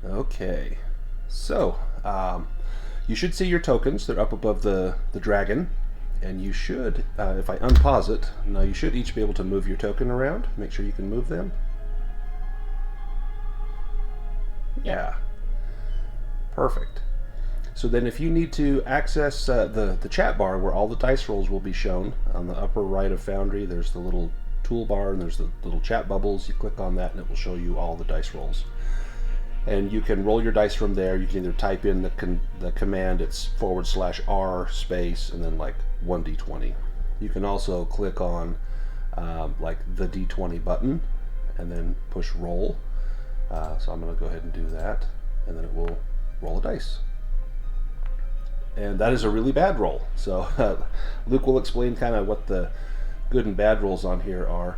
Okay, so you should see your tokens. They're up above the dragon, and you should, if I unpause it, now you should each be able to move your token around. Make sure you can move them. Yeah, perfect. So then if you need to access the chat bar where all the dice rolls will be shown, on the upper right of Foundry, there's the little toolbar and there's the little chat bubbles. You click on that and it will show you all the dice rolls. And you can roll your dice from there. You can either type in the command, it's /R space and then like 1d20. You can also click on like the d20 button and then push roll. So I'm going to go ahead and do that, and then it will roll a dice. And that is a really bad roll. So Luke will explain kind of what the good and bad rolls on here are.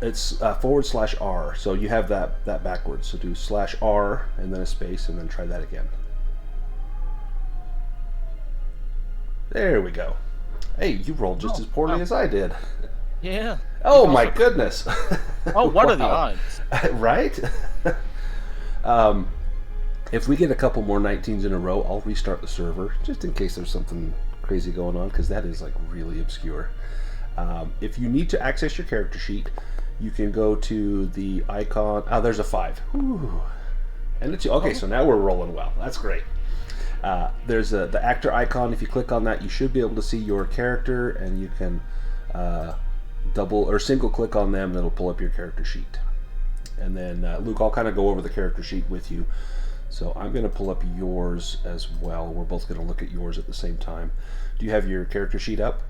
It's /R. So you have that backwards. So do /R and then a space and then try that again. There we go. Hey, you rolled just as poorly as I did. Yeah. Oh my goodness. Oh, what are the odds? Right? If we get a couple more 19s in a row, I'll restart the server just in case there's something crazy going on, because that is like really obscure. If you need to access your character sheet, you can go to the icon. Oh, there's a 5. Ooh. And it's okay. So now we're rolling well. That's great. There's the actor icon. If you click on that, you should be able to see your character, and you can double or single click on them, and it'll pull up your character sheet. And then Luke, I'll kind of go over the character sheet with you. So I'm going to pull up yours as well. We're both going to look at yours at the same time. Do you have your character sheet up?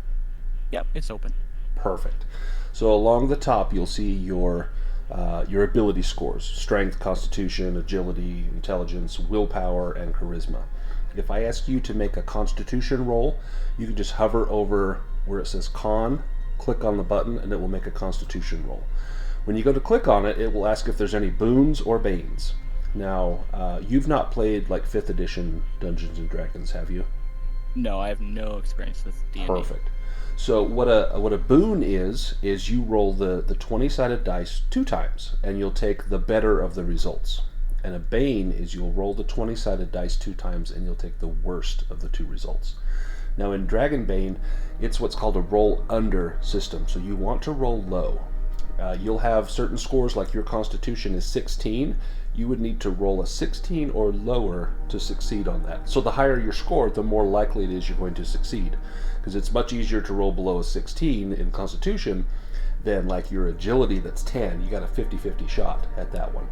Yep, it's open. Perfect. So along the top, you'll see your ability scores: strength, constitution, agility, intelligence, willpower, and charisma. If I ask you to make a constitution roll, you can just hover over where it says con, click on the button, and it will make a constitution roll. When you go to click on it, it will ask if there's any boons or banes. Now, you've not played like 5th edition Dungeons and Dragons, have you? No, I have no experience with D&D. Perfect. So what a boon is you roll the 20-sided dice 2 times, and you'll take the better of the results. And a bane is you'll roll the 20-sided dice 2 times, and you'll take the worst of the 2 results. Now in Dragonbane, it's what's called a roll under system. So you want to roll low. You'll have certain scores, like your constitution is 16. You would need to roll a 16 or lower to succeed on that. So the higher your score, the more likely it is you're going to succeed. Because it's much easier to roll below a 16 in constitution than like your agility that's 10. You got a 50-50 shot at that one.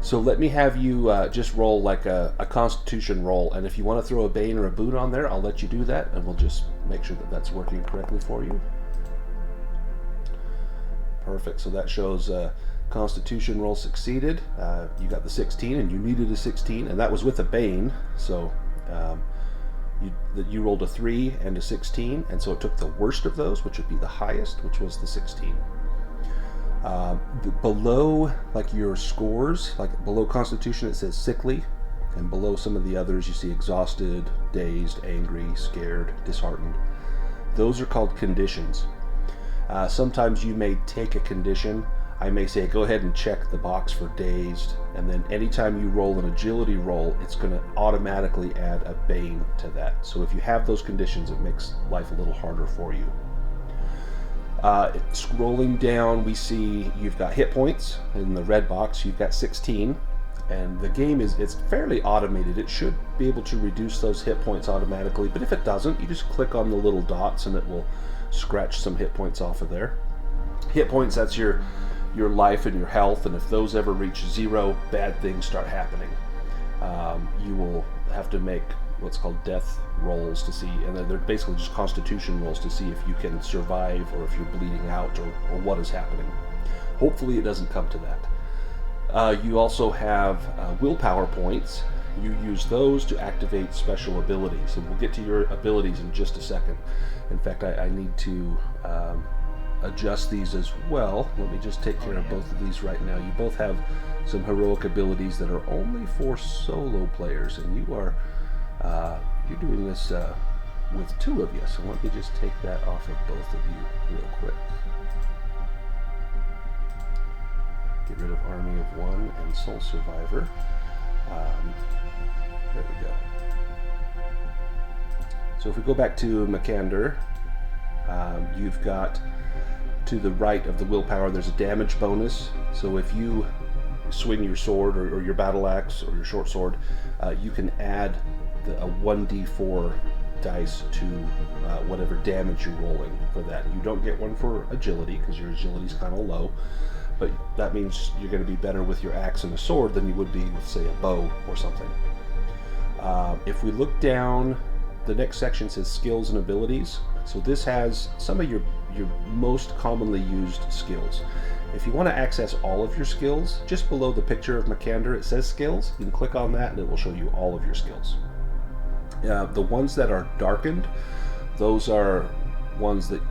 So let me have you just roll like a constitution roll, and if you want to throw a bane or a boon on there, I'll let you do that, and we'll just make sure that that's working correctly for you. Perfect. So that shows constitution roll succeeded. You got the 16, and you needed a 16, and that was with a bane. So you rolled a 3 and a 16, and so it took the worst of those, which would be the highest, which was the 16. Below like your scores, like below constitution, it says sickly, and below some of the others you see exhausted, dazed, angry, scared, disheartened. Those are called conditions. Sometimes you may take a condition. I may say go ahead and check the box for dazed, and then anytime you roll an agility roll, it's going to automatically add a bane to that. So if you have those conditions, it makes life a little harder for you. Scrolling down, we see you've got hit points. In the red box, you've got 16, and the game it's fairly automated. It should be able to reduce those hit points automatically, but if it doesn't, you just click on the little dots and it will scratch some hit points off of there. Hit points, that's your life and your health, and if those ever reach 0, bad things start happening. You will have to make what's called death rolls to see, and they're basically just constitution rolls to see if you can survive or if you're bleeding out or what is happening. Hopefully it doesn't come to that. You also have willpower points. You use those to activate special abilities, and we'll get to your abilities in just a second. In fact, I need to adjust these as well. Let me just take care of both of these right now. You both have some heroic abilities that are only for solo players, and you're doing this with 2 of you, so let me just take that off of both of you real quick. Get rid of Army of One and Soul Survivor. There we go. So if we go back to Makander, you've got to the right of the willpower, there's a damage bonus. So if you swing your sword or your battle axe or your short sword, you can add a 1d4 dice to whatever damage you're rolling for that. You don't get one for agility because your agility is kind of low, but that means you're going to be better with your axe and a sword than you would be with, say, a bow or something. If we look down, the next section says skills and abilities. So this has some of your most commonly used skills. If you want to access all of your skills, just below the picture of Makander it says skills. You can click on that and it will show you all of your skills. The ones that are darkened, those are ones that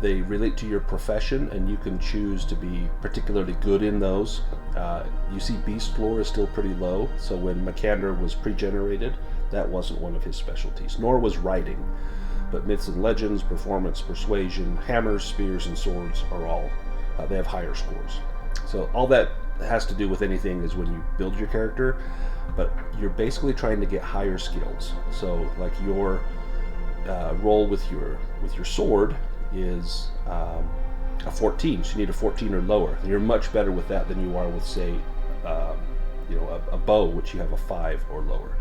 they relate to your profession, and you can choose to be particularly good in those. You see Beast Floor is still pretty low, so when Makander was pre-generated, that wasn't one of his specialties, nor was writing. But Myths and Legends, Performance, Persuasion, Hammers, Spears, and Swords are all, they have higher scores. So all that has to do with anything is when you build your character, but you're basically trying to get higher skills. So like your roll with your sword is a 14, so you need a 14 or lower. You're much better with that than you are with, say, a bow, which you have a 5 or lower.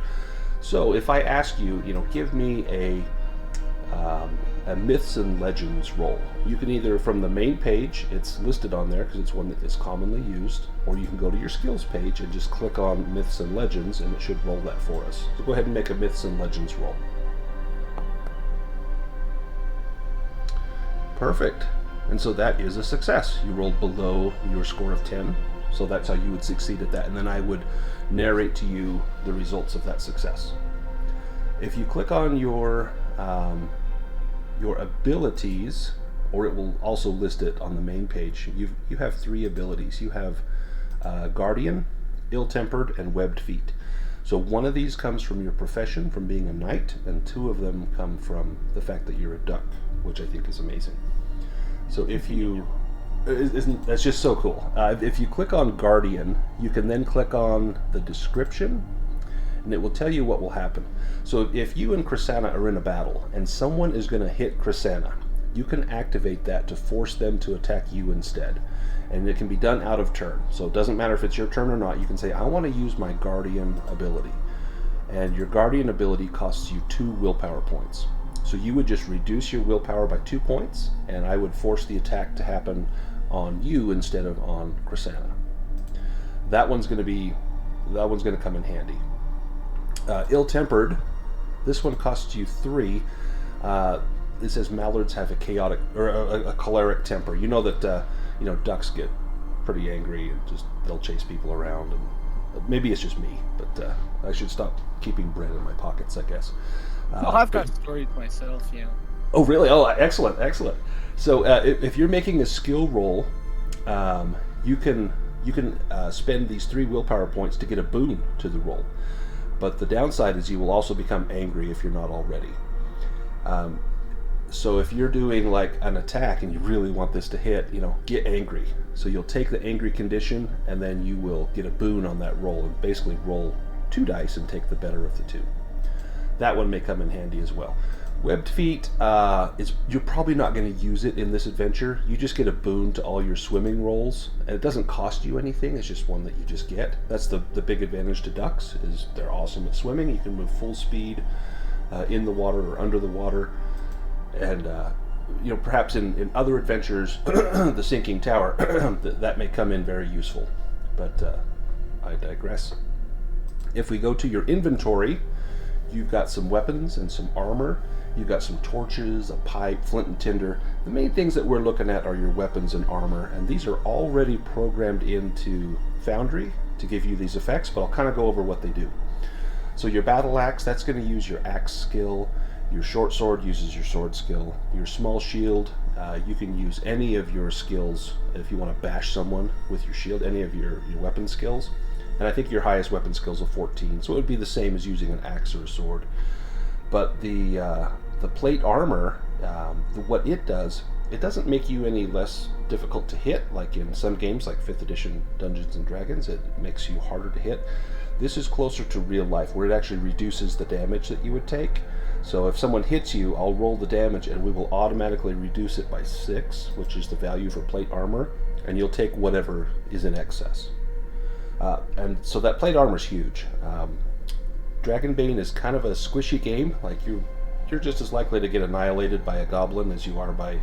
So if I ask you, give me a Myths and Legends roll, you can either from the main page, it's listed on there because it's one that is commonly used, or you can go to your skills page and just click on Myths and Legends and it should roll that for us. So go ahead and make a Myths and Legends roll. Perfect. And so that is a success. You rolled below your score of 10, so that's how you would succeed at that, and then I would narrate to you the results of that success. If you click on your abilities, or it will also list it on the main page, you have 3 abilities. You have Guardian, Ill-Tempered, and Webbed Feet. So one of these comes from your profession, from being a knight, and 2 of them come from the fact that you're a duck, which I think is amazing. So if you, that's just so cool. If you click on Guardian, you can then click on the description, and it will tell you what will happen. So if you and Krisanna are in a battle, and someone is going to hit Krisanna, you can activate that to force them to attack you instead. And it can be done out of turn. So it doesn't matter if it's your turn or not, you can say, I want to use my Guardian ability. And your Guardian ability costs you 2 willpower points. So you would just reduce your willpower by 2 points, and I would force the attack to happen on you instead of on Krisanna. That one's going to come in handy. Ill-Tempered, this one costs you 3. It says mallards have a chaotic or a choleric temper. You know that ducks get pretty angry and just they'll chase people around, and maybe it's just me, but I should stop keeping bread in my pockets, I guess. I've got stories myself, yeah. Oh, really? Oh, excellent, excellent. So if you're making a skill roll, you can spend these 3 willpower points to get a boon to the roll. But the downside is you will also become angry if you're not already. So if you're doing like an attack and you really want this to hit, get angry. So you'll take the angry condition and then you will get a boon on that roll and basically roll 2 dice and take the better of the 2. That one may come in handy as well. Webbed Feet, you're probably not going to use it in this adventure. You just get a boon to all your swimming rolls, and it doesn't cost you anything. It's just one that you just get. That's the big advantage to ducks, is they're awesome at swimming. You can move full speed in the water or under the water, and perhaps in other adventures, the sinking tower, that may come in very useful. But I digress. If we go to your inventory, you've got some weapons and some armor. You've got some torches, a pipe, flint and tinder. The main things that we're looking at are your weapons and armor, and these are already programmed into Foundry to give you these effects, but I'll kind of go over what they do. So your battle axe, that's going to use your axe skill. Your short sword uses your sword skill. Your small shield, you can use any of your skills if you want to bash someone with your shield, any of your weapon skills. And I think your highest weapon skill is a 14, so it would be the same as using an axe or a sword. But the plate armor, what it does, it doesn't make you any less difficult to hit, like in some games like 5th edition Dungeons and Dragons, it makes you harder to hit. This is closer to real life, where it actually reduces the damage that you would take. So if someone hits you, I'll roll the damage and we will automatically reduce it by 6, which is the value for plate armor, and you'll take whatever is in excess. And so that plate armor is huge. Dragonbane is kind of a squishy game. Like you're just as likely to get annihilated by a goblin as you are by,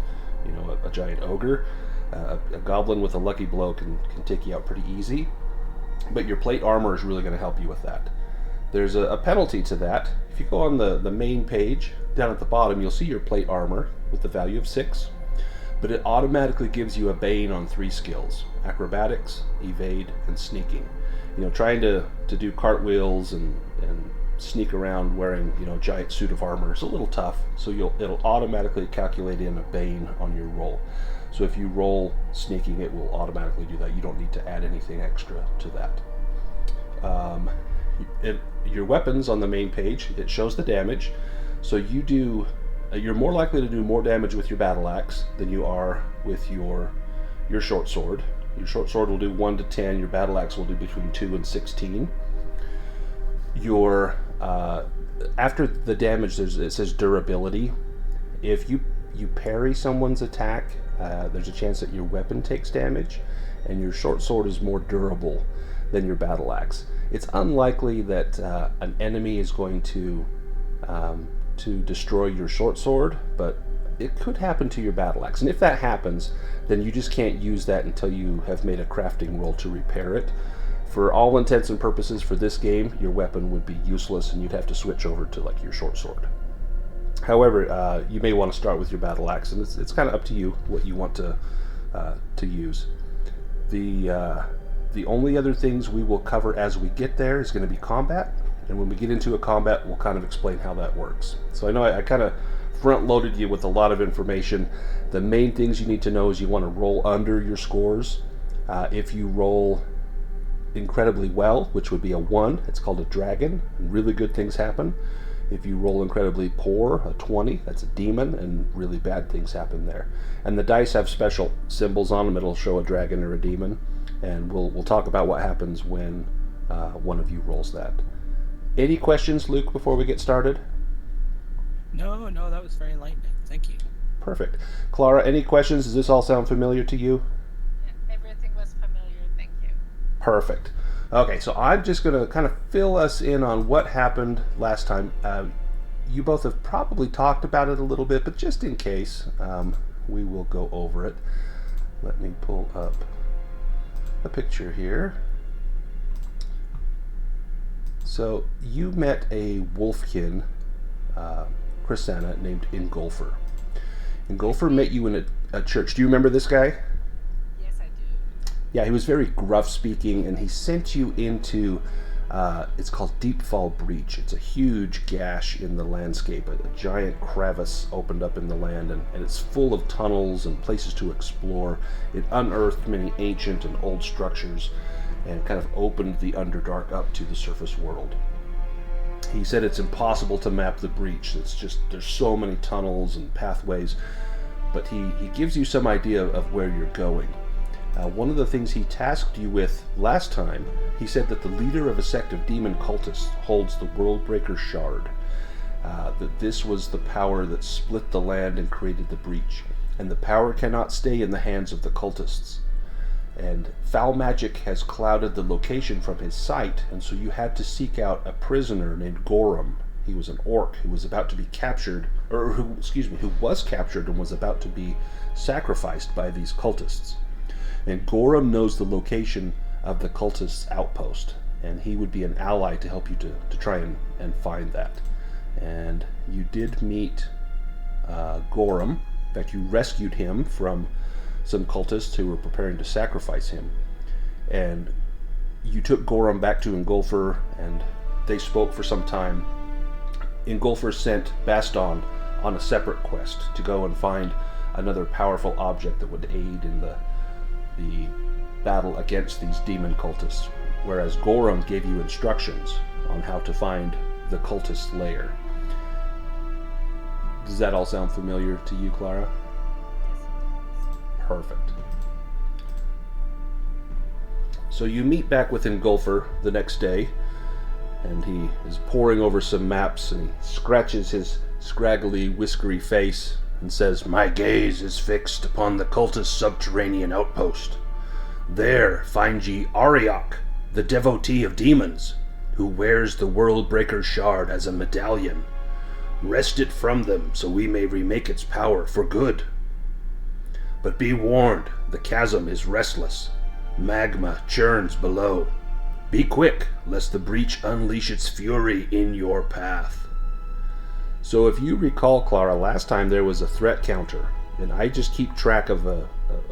a giant ogre. A goblin with a lucky blow can take you out pretty easy, but your plate armor is really going to help you with that. There's a penalty to that. If you go on the main page, down at the bottom, you'll see your plate armor with the value of 6, but it automatically gives you a bane on 3 skills: acrobatics, evade, and sneaking. Trying to do cartwheels and sneak around wearing a giant suit of armor is a little tough, so it'll automatically calculate in a bane on your roll. So if you roll sneaking, it will automatically do that. You don't need to add anything extra to that. Your weapons on the main page, it shows the damage. So you're more likely to do more damage with your battle axe than you are with your short sword. Your short sword will do 1 to 10. Your battle axe will do between 2 and 16. Your after the damage, it says durability. If you parry someone's attack, there's a chance that your weapon takes damage, and your short sword is more durable than your battle axe. It's unlikely that an enemy is going to destroy your short sword, but it could happen to your battle axe. And if that happens, then you just can't use that until you have made a crafting roll to repair it. For all intents and purposes for this game, your weapon would be useless, and you'd have to switch over to like your short sword. However, you may want to start with your battle axe, and it's kind of up to you what you want to use. The only other things we will cover as we get there is going to be combat, and when we get into a combat, we'll kind of explain how that works. So I know I kind of front-loaded you with a lot of information. The main things you need to know is you want to roll under your scores. If you roll incredibly well, which would be a 1, it's called a dragon, and really good things happen. If you roll incredibly poor, a 20, that's a demon, and really bad things happen there. And the dice have special symbols on them. It'll show a dragon or a demon, and we'll talk about what happens when one of you rolls that. Any questions, Luke, before we get started? No, that was very enlightening. Thank you. Perfect. Clara, any questions? Does this all sound familiar to you? Yeah, everything was familiar. Thank you. Perfect. Okay, so I'm just going to kind of fill us in on what happened last time. You both have probably talked about it a little bit, but just in case, we will go over it. Let me pull up a picture here. So you met a wolfkin, Krisanna, named Ingolfr. Ingolfr met you in a church. Do you remember this guy? Yes, I do. Yeah, he was very gruff speaking, and he sent you into, it's called Deepfall Breach. It's a huge gash in the landscape. A giant crevice opened up in the land, and it's full of tunnels and places to explore. It unearthed many ancient and old structures and kind of opened the Underdark up to the surface world. He said it's impossible to map the breach. It's just, there's so many tunnels and pathways, but he gives you some idea of where you're going. One of the things he tasked you with last time, he said that the leader of a sect of Demon Cultists holds the Worldbreaker Shard. That this was the power that split the land and created the breach, and the power cannot stay in the hands of the cultists. And foul magic has clouded the location from his sight, and so you had to seek out a prisoner named Gorum. He was an orc who was about to be captured, who was captured and was about to be sacrificed by these cultists. And Gorum knows the location of the cultists' outpost, and he would be an ally to help you to try and find that. And you did meet Gorum. In fact, you rescued him from some cultists who were preparing to sacrifice him. And you took Gorum back to Ingolfr, and they spoke for some time. Ingolfr sent Baston on a separate quest to go and find another powerful object that would aid in the battle against these demon cultists, whereas Gorum gave you instructions on how to find the cultist lair. Does that all sound familiar to you, Clara? Yes, it does. Perfect. So you meet back with Ingolfr the next day, and he is poring over some maps, and he scratches his scraggly, whiskery face and says, "My gaze is fixed upon the cultist subterranean outpost. There find ye Ariok, the devotee of demons, who wears the Worldbreaker Shard as a medallion. Wrest it from them so we may remake its power for good. But be warned, the chasm is restless. Magma churns below. Be quick, lest the breach unleash its fury in your path." So if you recall, Clara, last time there was a threat counter, and I just keep track of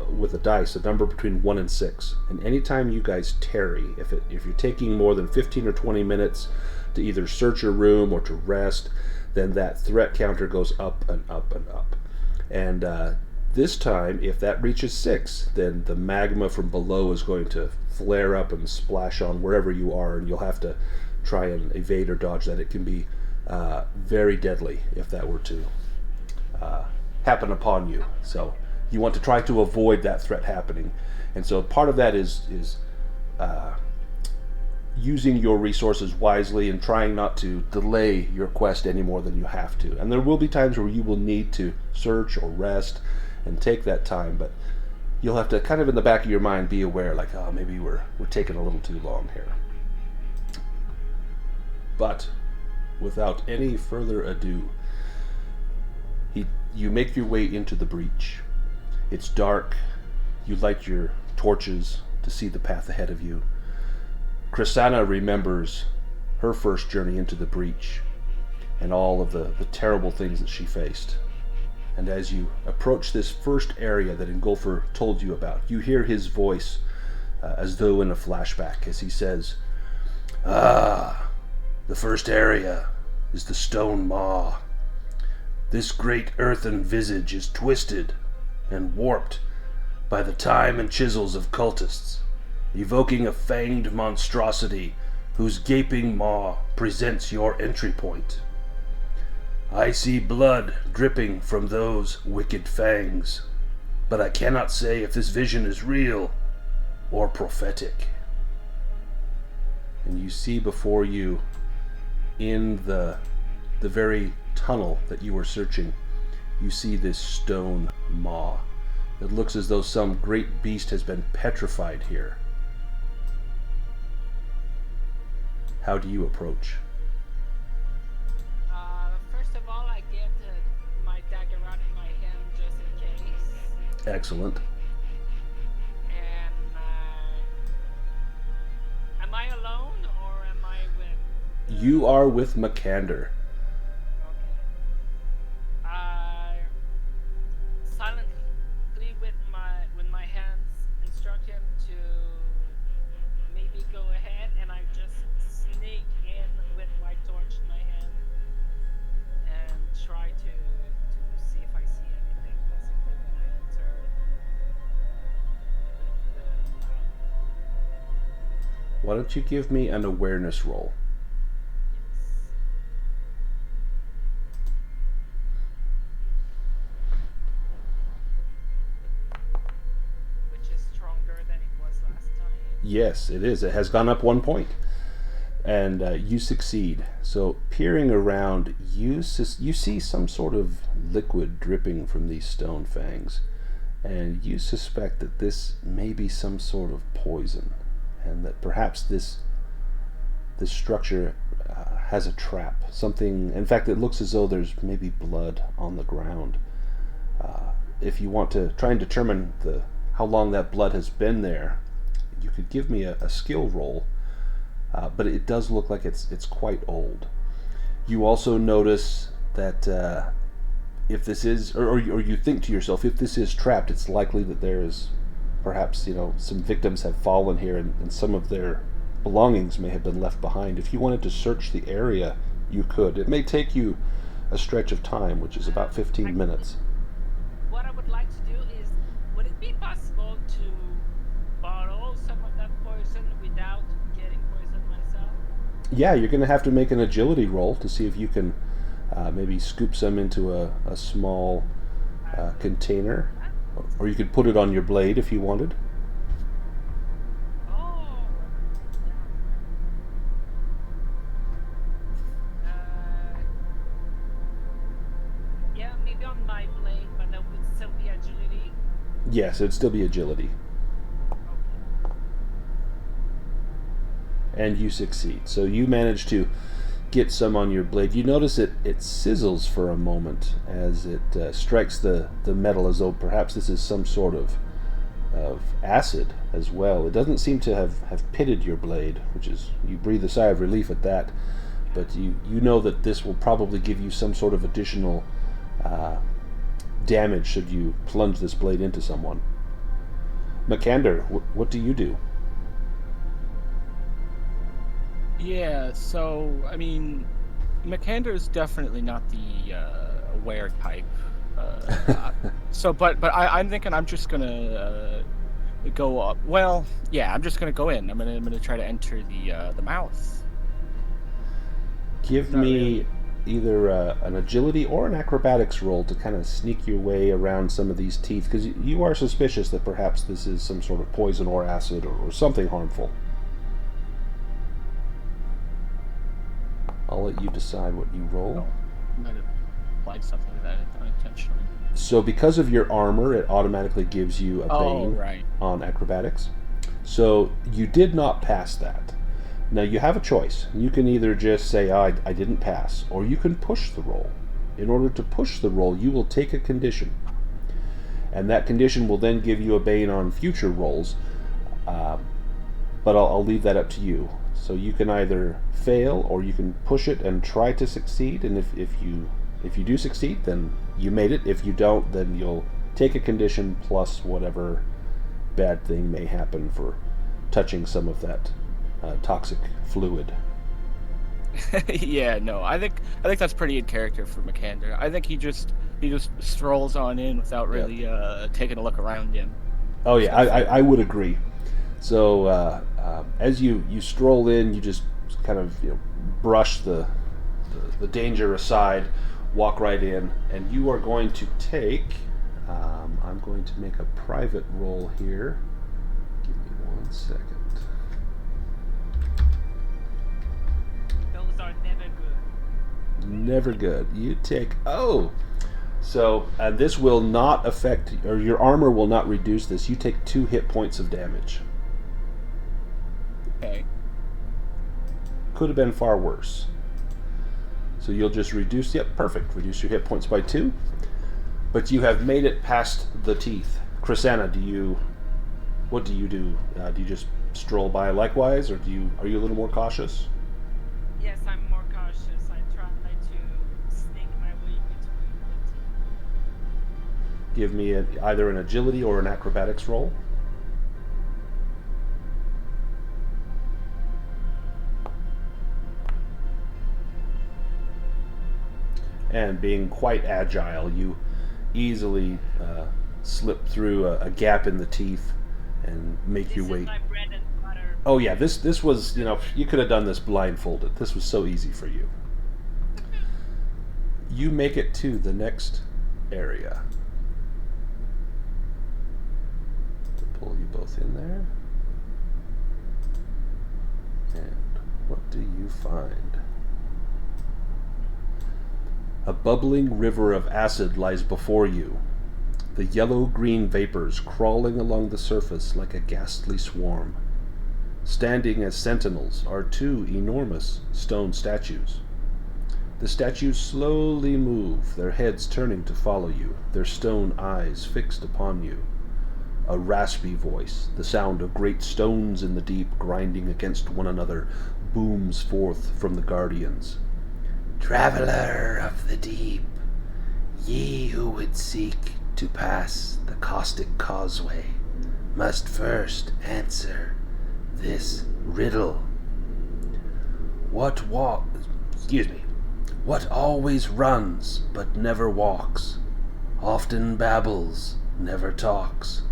with a dice, a number between 1 and 6. And anytime you guys tarry, if you're taking more than 15 or 20 minutes to either search a room or to rest, then that threat counter goes up and up and up. And this time, if that reaches 6, then the magma from below is going to flare up and splash on wherever you are, and you'll have to try and evade or dodge that. It can be very deadly if that were to happen upon you. So you want to try to avoid that threat happening. And so part of that is using your resources wisely and trying not to delay your quest any more than you have to. And there will be times where you will need to search or rest and take that time, but you'll have to kind of in the back of your mind be aware, like, oh, maybe we're taking a little too long here. But without any further ado, you make your way into the breach. It's dark. You light your torches to see the path ahead of you. Krisanna remembers her first journey into the breach and all of the terrible things that she faced. And as you approach this first area that Ingolfr told you about, you hear his voice as though in a flashback as he says, "Ah, the first area is the stone maw. This great earthen visage is twisted and warped by the time and chisels of cultists, evoking a fanged monstrosity whose gaping maw presents your entry point. I see blood dripping from those wicked fangs, but I cannot say if this vision is real or prophetic." And you see before you, in the very tunnel that you were searching, you see this stone maw. It looks as though some great beast has been petrified here. How do you approach? First of all, I get my dagger out in my hand just in case. Excellent. And am I alone or am I with? You are with Makander. Okay. Silently with my hands instruct him to maybe go ahead, and I just sneak in with my torch in my hand and try to see if I see anything. Basically, when I enter the Why don't you give me an awareness roll? yes. Which is stronger than it was last time. Yes, it is. It has gone up 1 point. And you succeed. So peering around, you see some sort of liquid dripping from these stone fangs. And you suspect that this may be some sort of poison. And that perhaps this structure has a trap. Something, in fact, it looks as though there's maybe blood on the ground. If you want to try and determine how long that blood has been there, you could give me a skill roll, but it does look like it's quite old. You also notice that if this is, or you think to yourself, if this is trapped, it's likely that there is perhaps, some victims have fallen here and some of their belongings may have been left behind. If you wanted to search the area, you could. It may take you a stretch of time, which is about 15 minutes. What I would like to do is, would it be possible to bottle some of that poison without getting poisoned myself? Yeah, you're going to have to make an agility roll to see if you can maybe scoop some into a small container. Or you could put it on your blade if you wanted. Oh, yeah. Yeah, maybe on my blade, but that would still be agility. Yes, it'd still be agility. Okay. And you succeed. So you manage to get some on your blade. You notice it sizzles for a moment as it strikes the metal, as though perhaps this is some sort of acid as well. It doesn't seem to have pitted your blade, which is, you breathe a sigh of relief at that, but you know that this will probably give you some sort of additional damage should you plunge this blade into someone. Makander, what do you do? Yeah, so, I mean, Makander is definitely not the aware type. But I'm thinking I'm just gonna go up. Well, yeah, I'm just gonna go in. I'm gonna try to enter the mouth. Give Not me really. either an agility or an acrobatics roll to kind of sneak your way around some of these teeth, because you are suspicious that perhaps this is some sort of poison or acid or something harmful. I'll let you decide what you roll. I might have applied something to that unintentionally. So because of your armor, it automatically gives you a bane Right. on acrobatics. So you did not pass that. Now you have a choice. You can either just say, I didn't pass, or you can push the roll. In order to push the roll, you will take a condition. And that condition will then give you a bane on future rolls. But I'll leave that up to you. So you can either fail, or you can push it and try to succeed. And if you do succeed, then you made it. If you don't, then you'll take a condition plus whatever bad thing may happen for touching some of that toxic fluid. Yeah, no, I think that's pretty in character for Makander. I think he just strolls on in without really taking a look around him. Oh yeah, I would agree. So as you stroll in, you just kind of brush the danger aside, walk right in, and you are going to take. I'm going to make a private roll here. Give me 1 second. Those are never good. Never good. You take So this will not affect, or your armor will not reduce this. You take 2 hit points of damage. Okay. Could have been far worse. So you'll just reduce, perfect. Reduce your hit points by 2. But you have made it past the teeth. Krisanna, what do you do? Do you just stroll by likewise, or are you a little more cautious? Yes, I'm more cautious. I try to sneak my way between the teeth. Give me either an agility or an acrobatics roll. And being quite agile, you easily slip through a gap in the teeth and make your way. This is my bread and butter. Oh yeah, this was, you could have done this blindfolded. This was so easy for you. You make it to the next area. To pull you both in there. And what do you find? A bubbling river of acid lies before you, the yellow-green vapors crawling along the surface like a ghastly swarm. Standing as sentinels are 2 enormous stone statues. The statues slowly move, their heads turning to follow you, their stone eyes fixed upon you. A raspy voice, the sound of great stones in the deep grinding against one another, booms forth from the guardians. Traveler of the deep, ye who would seek to pass the caustic causeway, must first answer this riddle. What always runs but never walks, often babbles, never talks,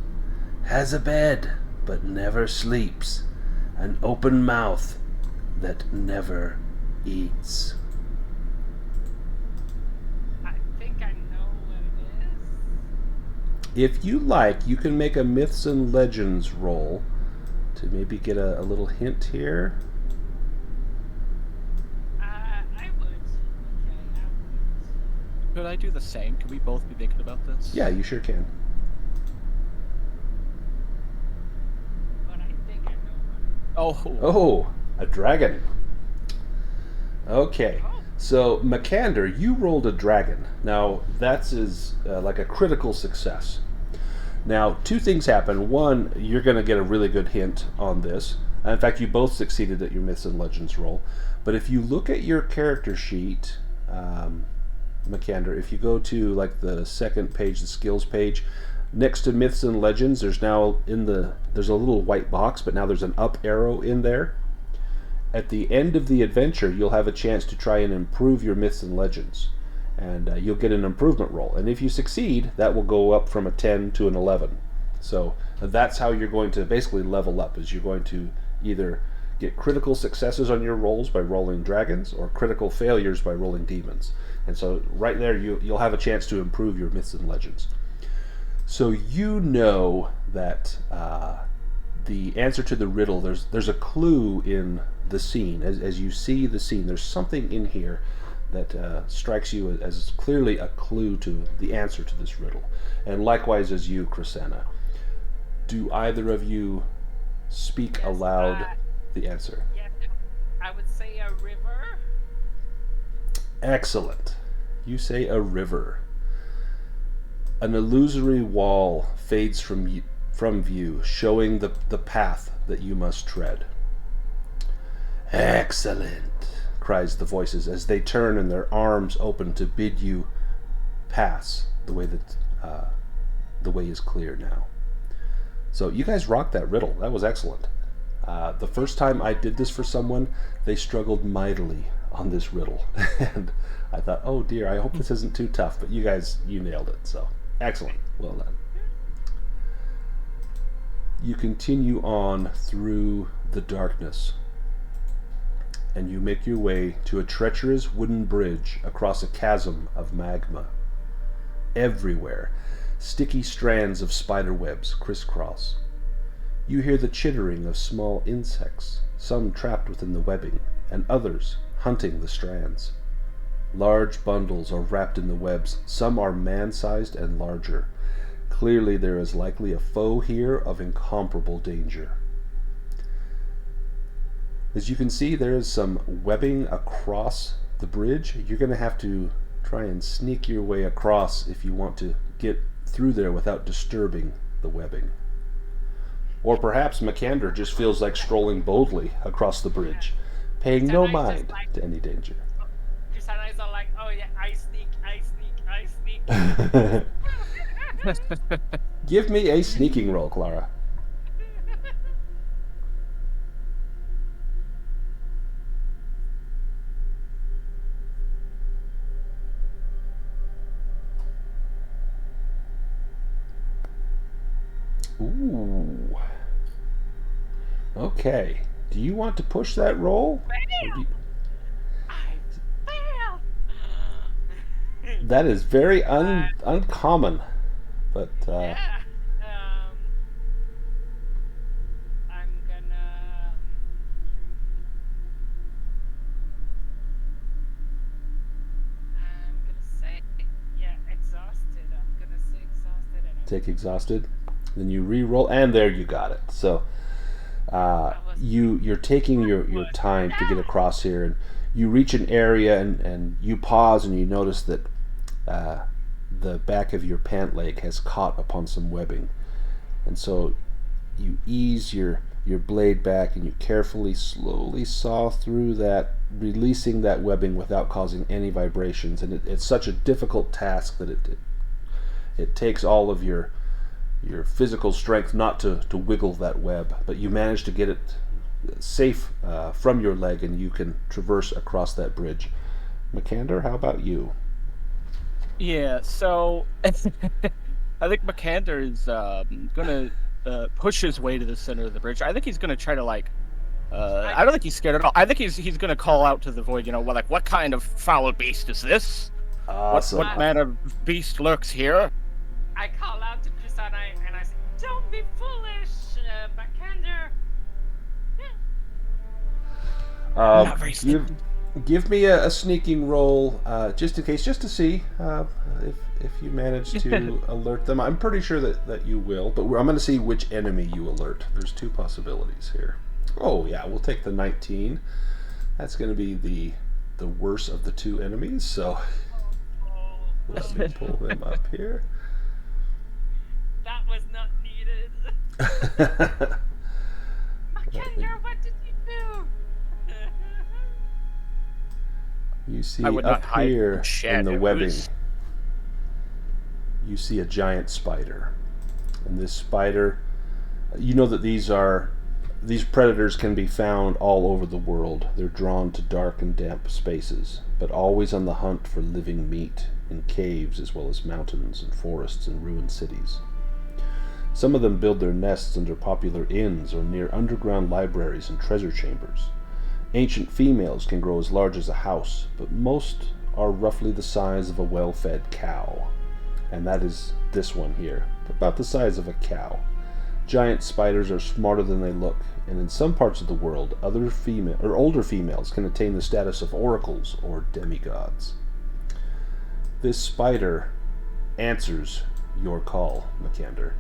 has a bed but never sleeps, an open mouth that never eats. If you like, you can make a Myths and Legends roll to maybe get a little hint here. I would. Okay, I would. Could I do the same? Could we both be thinking about this? Yeah, you sure can. But I think I know what it is. Oh. Oh, a dragon. Okay. Oh. So, Makander, you rolled a dragon. Now, that's like a critical success. Now, two things happen. One, you're going to get a really good hint on this. In fact, you both succeeded at your Myths and Legends roll. But if you look at your character sheet, Makander, if you go to like the second page, the skills page, next to Myths and Legends, there's now there's a little white box, but now there's an up arrow in there. At the end of the adventure, you'll have a chance to try and improve your Myths and Legends. And you'll get an improvement roll. And if you succeed, that will go up from a 10 to an 11. So that's how you're going to basically level up, is you're going to either get critical successes on your rolls by rolling dragons, or critical failures by rolling demons. And so right there, you'll have a chance to improve your Myths and Legends. So you know that the answer to the riddle, there's a clue in the scene. As you see the scene, there's something in here that strikes you as clearly a clue to the answer to this riddle. And likewise as you, Krisanna. Do either of you speak aloud the answer? Yeah, I would say a river. Excellent. You say a river. An illusory wall fades from view, showing the path that you must tread. Excellent, cries the voices as they turn and their arms open to bid you pass. The way is clear now. So you guys rocked that riddle. That was excellent. The first time I did this for someone, they struggled mightily on this riddle. And I thought, oh dear, I hope this isn't too tough. But you nailed it. So excellent. Well done. You continue on through the darkness, and you make your way to a treacherous wooden bridge across a chasm of magma. Everywhere, sticky strands of spider webs crisscross. You hear the chittering of small insects, some trapped within the webbing, and others hunting the strands. Large bundles are wrapped in the webs, some are man-sized and larger. Clearly there is likely a foe here of incomparable danger. As you can see, there is some webbing across the bridge. You're going to have to try and sneak your way across if you want to get through there without disturbing the webbing. Or perhaps Makander just feels like strolling boldly across the bridge, paying no mind to any danger. Krisanna is all like, oh yeah, I sneak. Give me a sneaking roll, Clara. Ooh. Okay. Do you want to push that roll? I failed. That is very uncommon, but Yeah. I'm gonna. Say, yeah, exhausted. I'm gonna say exhausted, and take exhausted. Then you re-roll, and there you got it. So you're taking your time to get across here, and you reach an area, and you pause, and you notice that the back of your pant leg has caught upon some webbing, and so you ease your blade back, and you carefully, slowly saw through that, releasing that webbing without causing any vibrations. And it's such a difficult task that it takes all of your physical strength not to wiggle that web, but you manage to get it safe from your leg, and you can traverse across that bridge. Makander, how about you? Yeah, so I think Makander is gonna push his way to the center of the bridge. I think he's gonna try to I don't think he's scared at all. I think he's gonna call out to the void. You know, like, what kind of foul beast is this? Awesome. What manner of beast lurks here? I call out to Krisanna. I say, don't be foolish, Makander. Not very Give me a sneaking roll, just in case, just to see if you manage to alert them. I'm pretty sure that you will, but I'm going to see which enemy you alert. There's two possibilities here. Oh yeah, we'll take the 19. That's going to be the worst of the two enemies, so let me pull them up here. That was not needed. Makander, what did you do? You see I would not up hide here in in the shadows. webbing, you see a giant spider. And this spider, you know that these predators can be found all over the world. They're drawn to dark and damp spaces, but always on the hunt for living meat in caves as well as mountains and forests and ruined cities. Some of them build their nests under popular inns or near underground libraries and treasure chambers. Ancient females can grow as large as a house, but most are roughly the size of a well-fed cow. And that is this one here, about the size of a cow. Giant spiders are smarter than they look, and in some parts of the world, older females can attain the status of oracles or demigods. This spider answers your call, Makander.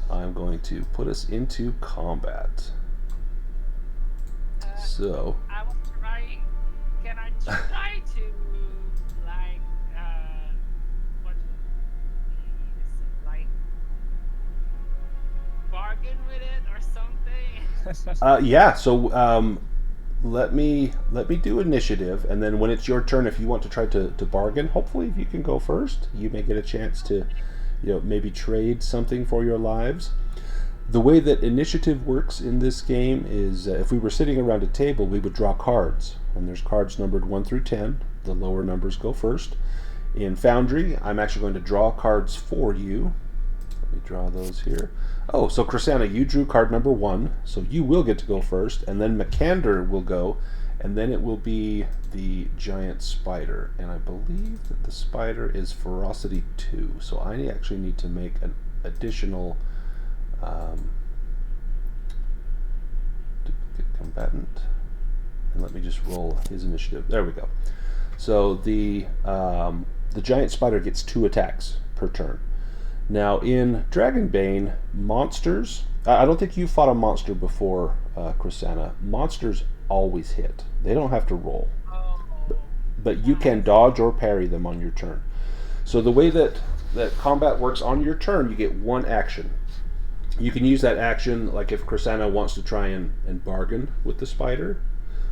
I'm going to put us into combat. So I will try. Can I try to like what is it like bargain with it or something? yeah. So let me do initiative, and then when it's your turn, if you want to try to bargain, hopefully if you can go first, you may get a chance to, maybe trade something for your lives. The way that initiative works in this game is if we were sitting around a table, we would draw cards, and there's cards numbered 1 through 10. The lower numbers go first. In Foundry, I'm actually going to draw cards for you. Let me draw those here. Oh, so Krisanna, you drew card number 1, so you will get to go first, and then Makander will go, and then it will be the giant spider, and I believe that the spider is ferocity 2, so I actually need to make an additional duplicate combatant, and let me just roll his initiative. There we go. So the giant spider gets 2 attacks per turn. Now in Dragonbane, monsters, I don't think you fought a monster before, Krisanna. Monsters always hit. They don't have to roll. But you can dodge or parry them on your turn. So the way that combat works, on your turn, you get 1 action. You can use that action, like if Krisanna wants to try and bargain with the spider,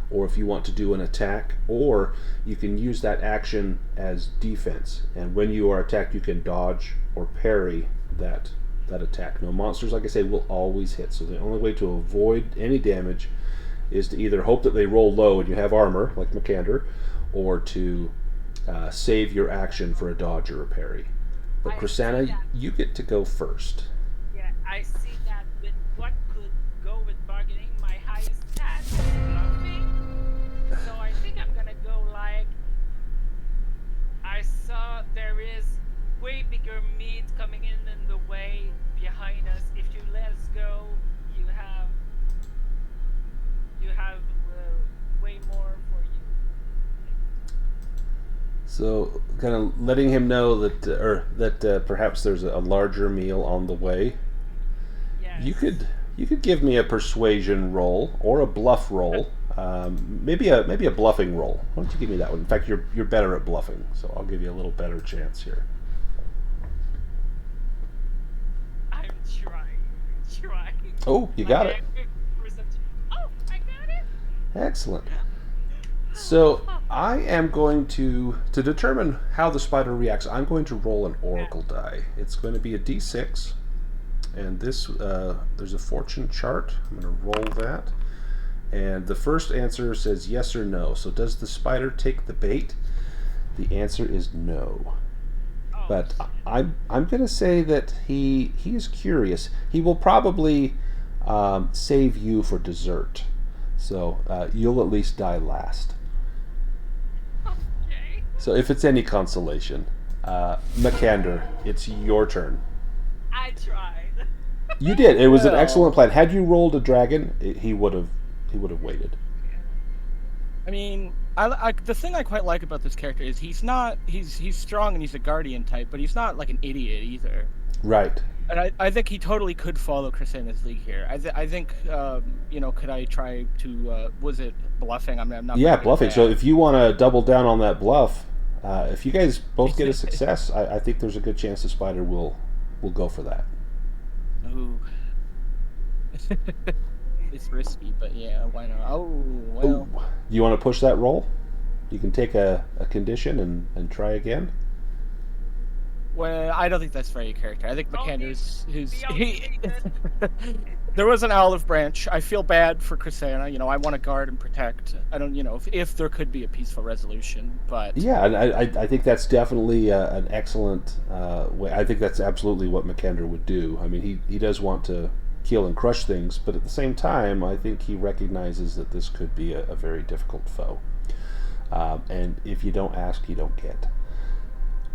or if you want to do an attack, or you can use that action as defense. And when you are attacked, you can dodge or parry that attack. Now, monsters, like I say, will always hit. So the only way to avoid any damage is to either hope that they roll low and you have armor, like Makander, or to save your action for a dodge or a parry. But Krisanna, you get to go first. Yeah, I see that with what could go with bargaining. My highest stat is bluffing. So I think I'm gonna go like, I saw there is way bigger meat coming in the way behind us. If you let us go, you have way more for you. So, kind of letting him know that perhaps there's a larger meal on the way. Yes. You could give me a persuasion roll or a bluff roll. Maybe a bluffing roll. Why don't you give me that one? In fact, you're better at bluffing, so I'll give you a little better chance here. I'm trying. Oh, you got it. Oh, I got it. Excellent. So I am going to determine how the spider reacts, I'm going to roll an oracle die. It's going to be a d6, and this there's a fortune chart. I'm going to roll that, and the first answer says yes or no. So does the spider take the bait? The answer is no. But I'm going to say that he is curious. He will probably save you for dessert. So you'll at least die last. Okay. So if it's any consolation, Makander, it's your turn. I tried. You did. It was an Well. excellent plan. Had you rolled a dragon, he would have waited. I mean, the thing I quite like about this character is he's strong and he's a guardian type, but he's not like an idiot either. Right. And I think he totally could follow Krisanna's league here. I think could I try to was it bluffing? I'm not. Yeah, very good at bluffing. that. So if you want to double down on that bluff, if you guys both get a success, I think there's a good chance the spider will go for that. Ooh. It's risky, but yeah, why not? Oh, well. Ooh. You want to push that roll? You can take a condition and try again. Well, I don't think that's very character. I think Makander's he. There was an olive branch. I feel bad for Krisanna. I want to guard and protect. I don't, if there could be a peaceful resolution, but Yeah, and I think that's definitely an excellent way. I think that's absolutely what Makander would do. I mean, he does want to kill and crush things, but at the same time, I think he recognizes that this could be a very difficult foe. And if you don't ask, you don't get.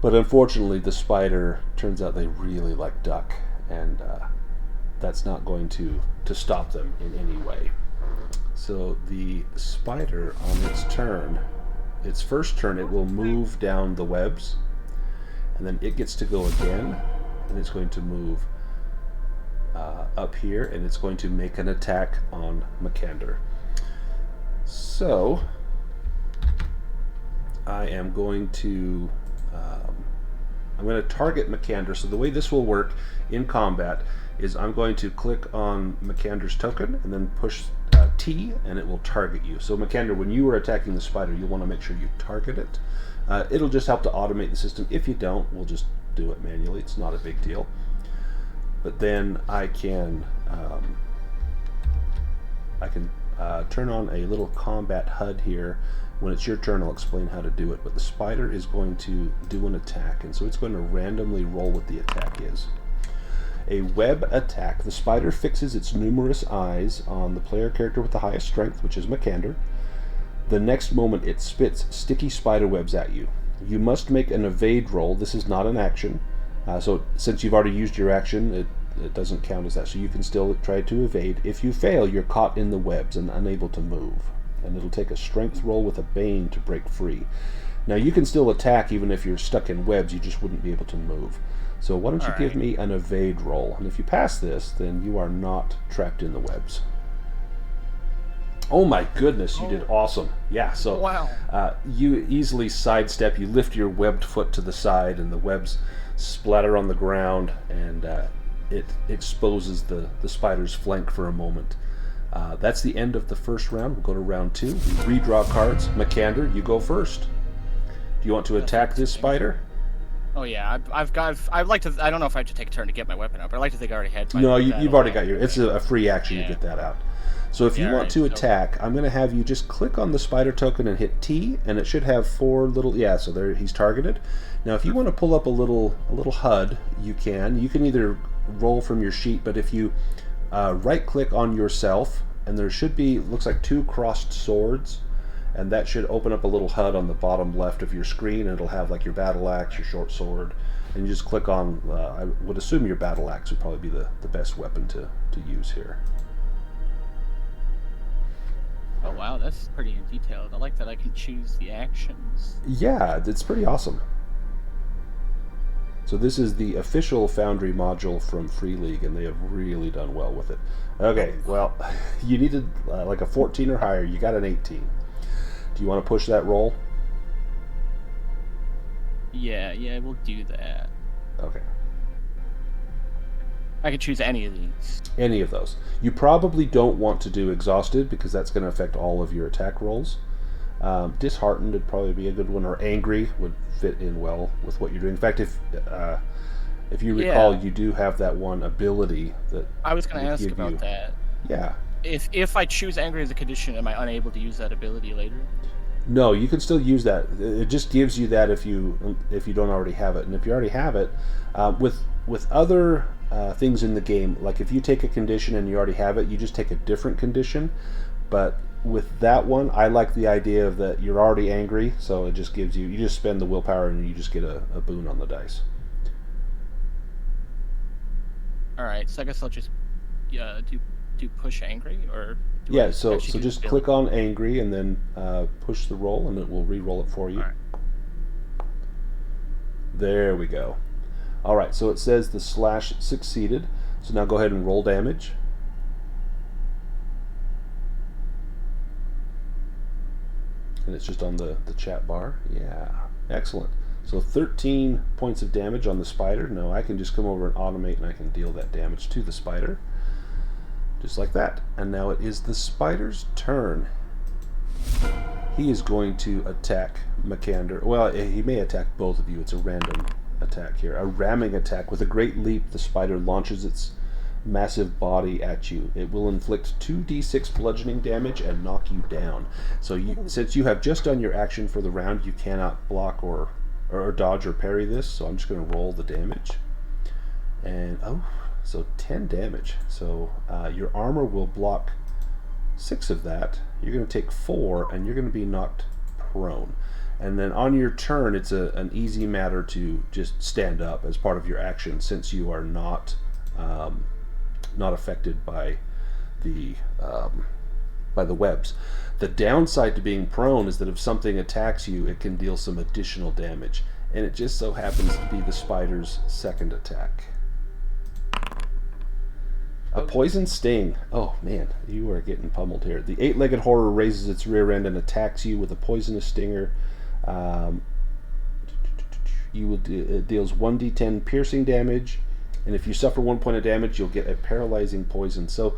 But unfortunately, the spider, turns out they really like duck, and that's not going to stop them in any way. So the spider, on its first turn, it will move down the webs, and then it gets to go again, and it's going to move up here, and it's going to make an attack on Makander. So I am going to target Makander. So the way this will work in combat is I'm going to click on Makander's token and then push T, and it will target you. So Makander, when you are attacking the spider, you'll want to make sure you target it. It'll just help to automate the system. If you don't, we'll just do it manually. It's not a big deal. But then I can turn on a little combat HUD here. When it's your turn, I'll explain how to do it. But the spider is going to do an attack, and so it's going to randomly roll what the attack is. A web attack. The spider fixes its numerous eyes on the player character with the highest strength, which is Makander. The next moment, it spits sticky spider webs at you. You must make an evade roll. This is not an action. So since you've already used your action, it doesn't count as that. So you can still try to evade. If you fail, you're caught in the webs and unable to move. And it'll take a strength roll with a bane to break free. Now you can still attack even if you're stuck in webs, you just wouldn't be able to move. So why don't you give me an evade roll? And if you pass this, then you are not trapped in the webs. Oh my goodness, you did awesome. Yeah, so wow. You easily sidestep, you lift your webbed foot to the side, and the webs splatter on the ground, and it exposes the spider's flank for a moment. That's the end of the first round. We'll go to round 2. We redraw cards. Makander, you go first. Do you want to attack this spider? Oh yeah, I'd like to. I don't know if I have to take a turn to get my weapon out, but I like to think I already had. No, you've already got your. It's a free action to get that out. So if you want to attack, I'm going to have you just click on the spider token and hit T, and it should have 4 little. Yeah, so there he's targeted. Now, if you want to pull up a little HUD, you can. You can either roll from your sheet, but if you right-click on yourself, and there should be, looks like 2 crossed swords, and that should open up a little HUD on the bottom left of your screen, and it'll have like your battle axe, your short sword, and you just click on, I would assume your battle axe would probably be the best weapon to use here. Oh wow, that's pretty detailed. I like that I can choose the actions. Yeah, it's pretty awesome. So this is the official Foundry module from Free League, and they have really done well with it. Okay, well, you needed like a 14 or higher. You got an 18. Do you want to push that roll? Yeah, we'll do that. Okay. I could choose any of these. Any of those. You probably don't want to do Exhausted, because that's going to affect all of your attack rolls. Disheartened would probably be a good one, or Angry would fit in well with what you're doing. In fact, if you recall, you do have that one ability that I was going to ask about that. Yeah. If I choose Angry as a condition, am I unable to use that ability later? No, you can still use that. It just gives you that if you don't already have it, and if you already have it, with other things in the game, like if you take a condition and you already have it, you just take a different condition. But with that one, I like the idea of that you're already angry, so it just gives you just spend the willpower and you just get a boon on the dice. All right, so I guess I'll just do push angry, or do Yeah, I so actually do just the click on angry and then push the roll, and it will re-roll it for you. All right. There we go. All right, so it says the slash succeeded. So now go ahead and roll damage. And it's just on the chat bar. Yeah, excellent. So 13 points of damage on the spider. Now I can just come over and automate, and I can deal that damage to the spider. Just like that. And now it is the spider's turn. He is going to attack Makander. Well, he may attack both of you. It's a random attack here. A ramming attack. With a great leap, the spider launches its massive body at you. It will inflict 2d6 bludgeoning damage and knock you down. So since you have just done your action for the round, you cannot block or dodge or parry this. So I'm just going to roll the damage. And, so 10 damage. So your armor will block 6 of that. You're going to take 4, and you're going to be knocked prone. And then on your turn, it's an easy matter to just stand up as part of your action, since you are not affected by the webs. The downside to being prone is that if something attacks you, it can deal some additional damage, and it just so happens to be the spider's second attack. A poison sting. Oh man, you are getting pummeled here. The 8-legged horror raises its rear end and attacks you with a poisonous stinger. It deals 1d10 piercing damage, and if you suffer 1 point of damage, you'll get a paralyzing poison. So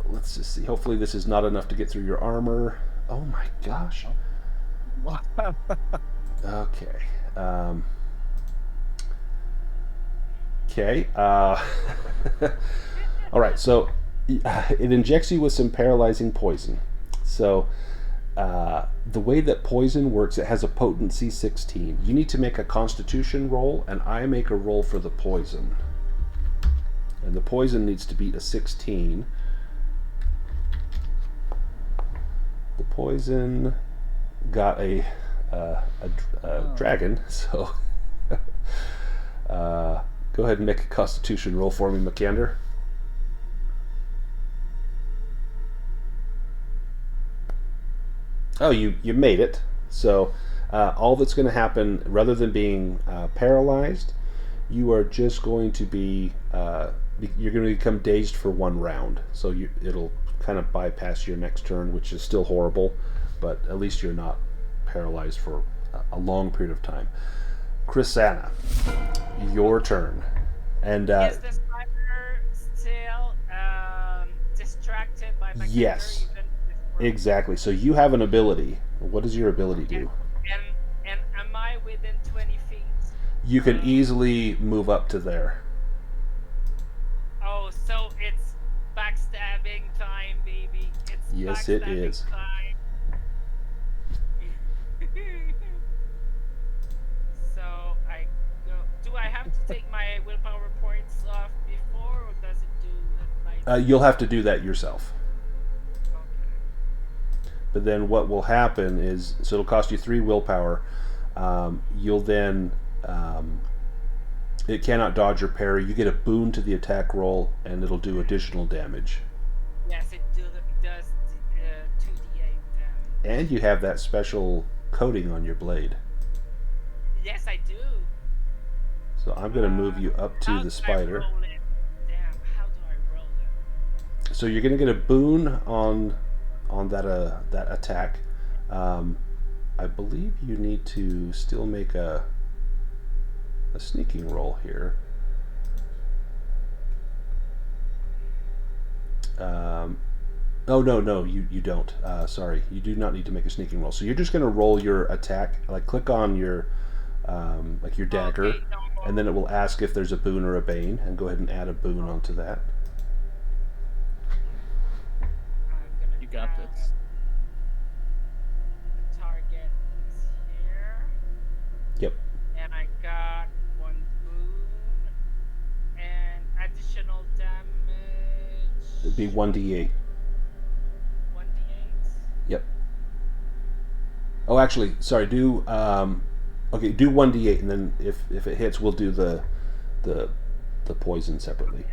let's just see. Hopefully this is not enough to get through your armor. Oh my gosh. Okay. Okay. All right, so it injects you with some paralyzing poison. So the way that poison works, it has a potency 16. You need to make a constitution roll, and I make a roll for the poison. And the poison needs to beat a 16. The poison got a dragon, so go ahead and make a constitution roll for me, Makander. Oh, you made it. So all that's going to happen, rather than being paralyzed, you are just going to be you're going to become dazed for 1 round. So it'll kind of bypass your next turn, which is still horrible, but at least you're not paralyzed for a long period of time. Krisanna, your turn. And is the spider still distracted by my yes. character? Exactly. So you have an ability. What does your ability do? And am I within 20 feet? You can easily move up to there. Oh, so it's backstabbing time, baby. It's yes, it is. Time. So I go. Do I have to take my willpower points off before, or does it do it by? You'll have to do that yourself. But then what will happen is, so it'll cost you 3 willpower. You'll then, it cannot dodge or parry. You get a boon to the attack roll, and it'll do additional damage. Yes, it does 2d8 damage. And you have that special coating on your blade. Yes, I do. So I'm going to move you up to the spider. Damn, how do I roll it? So you're going to get a boon on that attack. I believe you need to still make a sneaking roll here. Oh no, you don't. Sorry, you do not need to make a sneaking roll. So you're just going to roll your attack. Like click on your like your dagger, Okay, and then it will ask if there's a boon or a bane, and go ahead and add a boon onto that. You got this. The target is here. Yep. And I got 1 boon and additional damage. It'd be 1d8. 1d8. Yep. Oh, actually, sorry. Do okay. Do 1d8, and then if it hits, we'll do the the poison separately.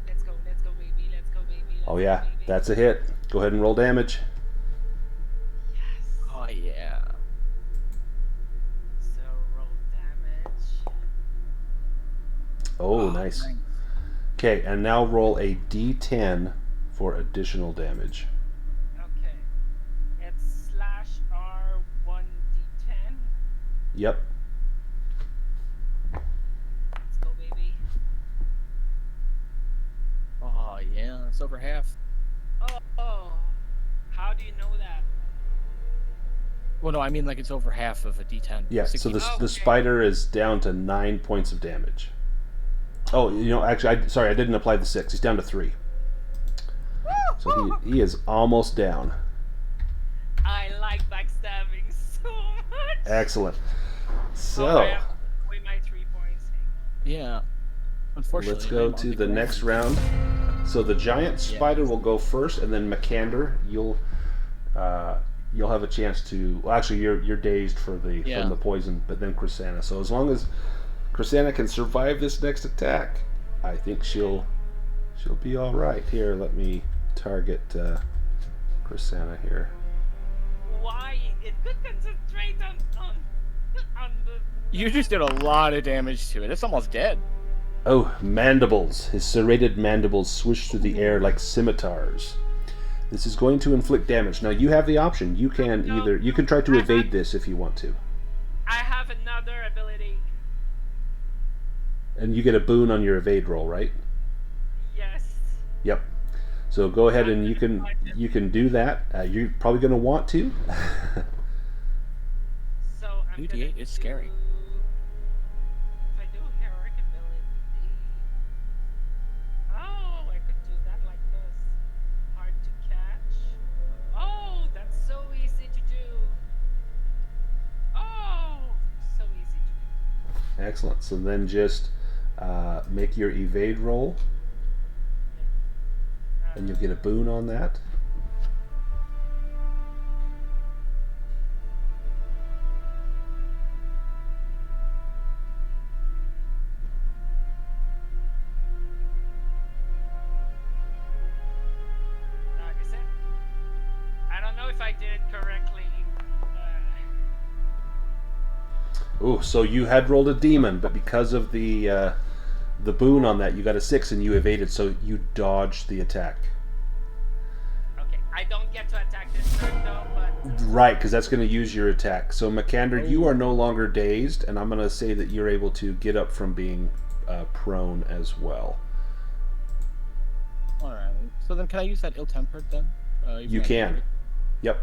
Let's go, baby. Let's go, baby. Oh yeah, that's a hit. Go ahead and roll damage. Yes. Oh yeah. So roll damage. Oh, nice. Okay, and now roll a d10 for additional damage. Okay. It's /R1d10. Yep. Let's go, baby. Oh yeah, it's over half. Oh. How do you know that? Well, no, I mean like it's over half of a D10. Yeah, so 60. the okay. spider is down to 9 points of damage. Oh, you know, actually, I didn't apply the 6. He's down to 3. So he is almost down. I like backstabbing so much. Excellent. So, Oh, I have to win my 3 points. Yeah. Unfortunately. let's go to the next round. So the giant spider will go first, and then Makander, you'll have a chance to. Well, actually, you're dazed from the poison, but then Krisanna. So as long as Krisanna can survive this next attack, I think she'll be all right. Here, let me target Krisanna here. Why? It could concentrate on the. You just did a lot of damage to it. It's almost dead. Oh, mandibles. His serrated mandibles swish through the air like scimitars. This is going to inflict damage. Now you have the option. You can you can try to evade this if you want to. I have another ability. And you get a boon on your evade roll, right? Yes. Yep. So go ahead and you can do that. You're probably going to want to. So I'm 2d8 is scary. If I do heroic ability, oh, I could do that like this. Hard to catch. Oh, that's so easy to do. Oh, so easy to do. Excellent. So then just make your evade roll, and you'll get a boon on that. Is it? I don't know if I did it correctly. Oh, so you had rolled a demon, but because of the boon on that, you got a 6 and you evaded, so you dodged the attack. Okay, I don't get to attack this turn though, but Right, because that's going to use your attack. So Makander, you are no longer dazed, and I'm going to say that you're able to get up from being prone as well. All right. So then, can I use that ill-tempered then? You can. Yep.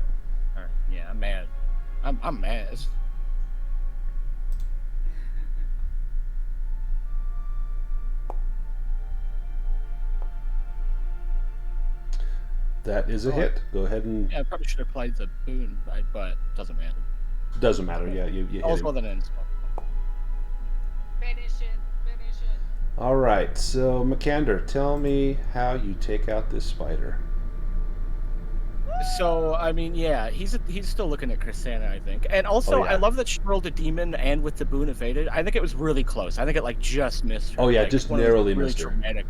All right. Yeah, I'm mad. I'm mad. That is a hit. Go ahead and... Yeah, I probably should have applied the boon, right? But it doesn't matter. Doesn't matter, yeah, you hit All's him. well that ends. finish it. Alright, so Makander, tell me how you take out this spider. So, I mean, yeah, he's still looking at Krisanna, I think. And also, Oh, yeah. I love that she rolled a demon and with the boon evaded. I think it was really close. I think it, like, just missed her. Oh, yeah, like, just one of those narrowly really missed her. traumatic.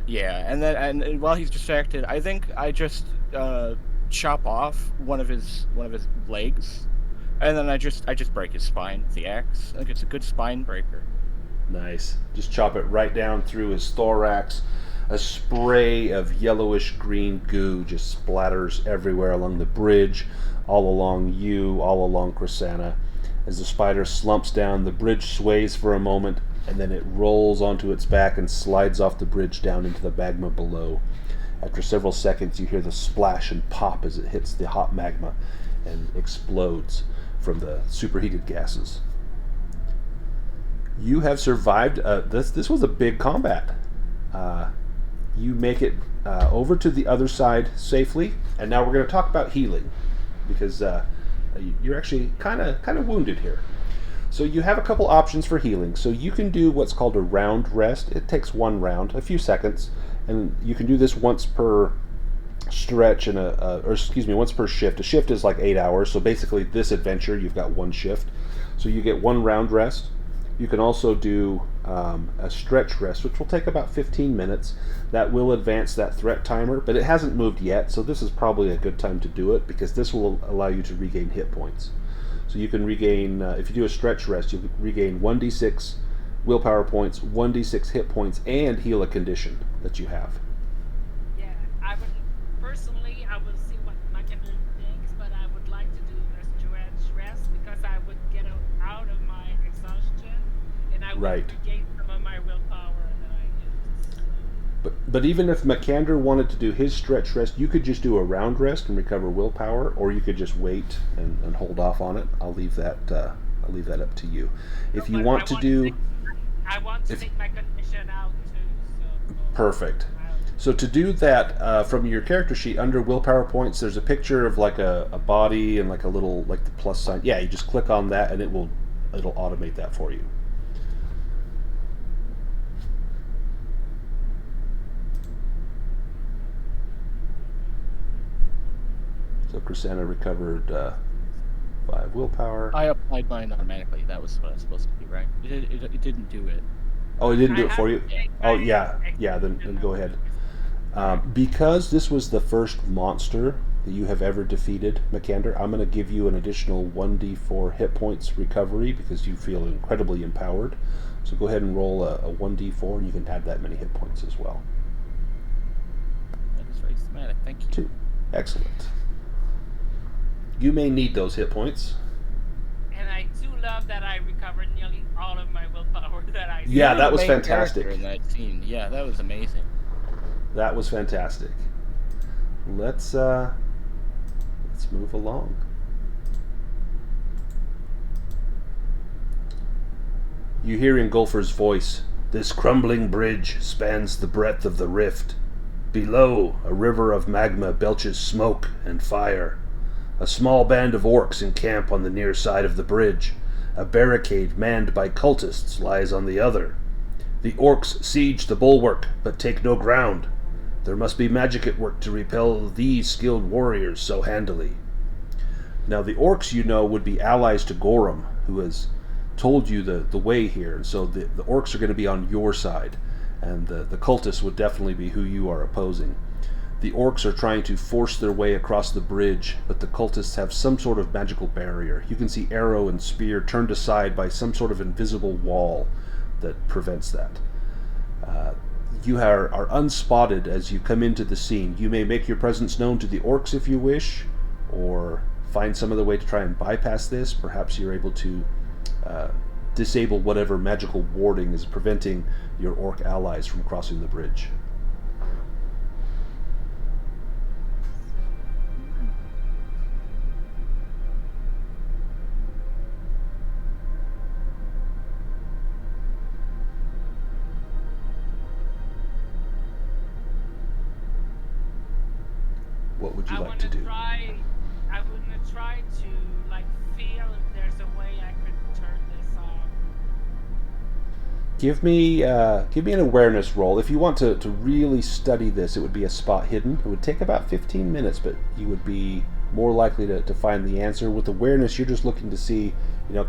Yeah, and then and while he's distracted, I think I just chop off one of his legs, and then I just break his spine with the axe. I think it's a good spine breaker. Nice. Just chop it right down through his thorax. A spray of yellowish green goo just splatters everywhere along the bridge, all along you, all along Krisanna. As the spider slumps down, the bridge sways for a moment, and then it rolls onto its back and slides off the bridge down into the magma below. After several seconds, you hear the splash and pop as it hits the hot magma and explodes from the superheated gases. You have survived. This was a big combat. You make it over to the other side safely, and now we're going to talk about healing, because you're actually kind of wounded here. So you have a couple options for healing. So you can do what's called a round rest. It takes one round, a few seconds, and you can do this once per stretch and once per shift. A shift is like 8 hours. So basically, this adventure you've got one shift. So you get one round rest. You can also do a stretch rest, which will take about 15 minutes. That will advance that threat timer, but it hasn't moved yet, so this is probably a good time to do it because this will allow you to regain hit points. So you can regain, if you do a stretch rest, you'll regain 1d6 willpower points, 1d6 hit points, and heal a condition that you have. Yeah, I would personally, I will see what Makander thinks, but I would like to do a stretch rest because I would get out of my exhaustion and I would Right. regain some of my willpower that I used. But even if Makander wanted to do his stretch rest, you could just do a round rest and recover willpower, or you could just wait and hold off on it. I'll leave that up to you. If you But want to do, I want to take my condition out too. So perfect. So to do that, from your character sheet under willpower points, there's a picture of like a body and like a little like the plus sign. Yeah, you just click on that and it'll automate that for you. So Krisanna recovered 5 willpower. I applied mine automatically. That was what I was supposed to do, right? It didn't do it. Oh, it didn't do I it for you? have to take Oh, my yeah, then go ahead. Because this was the first monster that you have ever defeated, Makander, I'm going to give you an additional 1d4 hit points recovery because you feel incredibly empowered. So go ahead and roll a 1d4 and you can add that many hit points as well. That is very schematic. Thank you. 2. Excellent. You may need those hit points. And I do love that I recovered nearly all of my willpower that I Yeah, You were that the was main fantastic. character in that scene. Yeah, that was amazing. That was fantastic. Let's move along. You hear Ingolfr's voice. This crumbling bridge spans the breadth of the rift. Below, a river of magma belches smoke and fire. A small band of orcs encamp on the near side of the bridge. A barricade manned by cultists lies on the other. The orcs siege the bulwark, but take no ground. There must be magic at work to repel these skilled warriors so handily. Now the orcs, you know, would be allies to Gorum, who has told you the way here, and so the orcs are going to be on your side, and the cultists would definitely be who you are opposing. The orcs are trying to force their way across the bridge, but the cultists have some sort of magical barrier. You can see arrow and spear turned aside by some sort of invisible wall that prevents that. You are unspotted as you come into the scene. You may make your presence known to the orcs if you wish, or find some other way to try and bypass this. Perhaps you're able to disable whatever magical warding is preventing your orc allies from crossing the bridge. What would you like to do? I want to try to like feel if there's a way I could turn this off. Give me an awareness roll. If you want to really study this, it would be a spot hidden. It would take about 15 minutes, but you would be more likely to find the answer. With awareness, you're just looking to see,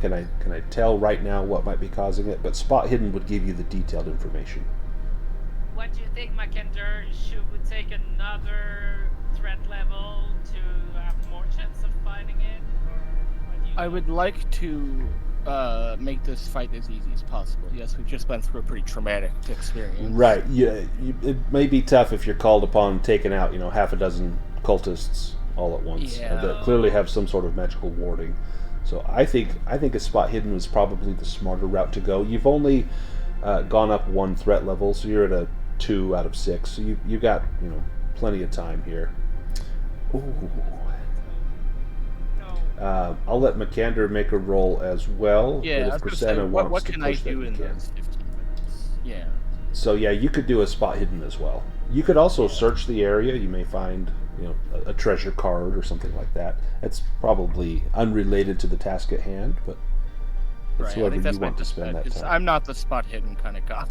can I tell right now what might be causing it? But spot hidden would give you the detailed information. What do you think, Makander? Should we take another threat level to have more chance of finding it? Or what do you I think? would like to make this fight as easy as possible. Yes, we've just been through a pretty traumatic experience. Right. Yeah. It may be tough if you're called upon taking out, half a dozen cultists all at once that clearly have some sort of magical warding. So I think a spot hidden was probably the smarter route to go. You've only gone up 1 threat level, so you're at a 2 out of 6. So you've got plenty of time here. Ooh. No. I'll let Makander make a roll as well. Yeah, but I if was gonna say, Krisanna what wants to can I push that, do you in can. those 15 minutes? Yeah. So yeah, you could do a spot hidden as well. You could also search the area. You may find a treasure card or something like that. It's probably unrelated to the task at hand, but it's Right, I however think that's you my want to spend that disadvantage. time. I'm not the spot hidden kind of guy.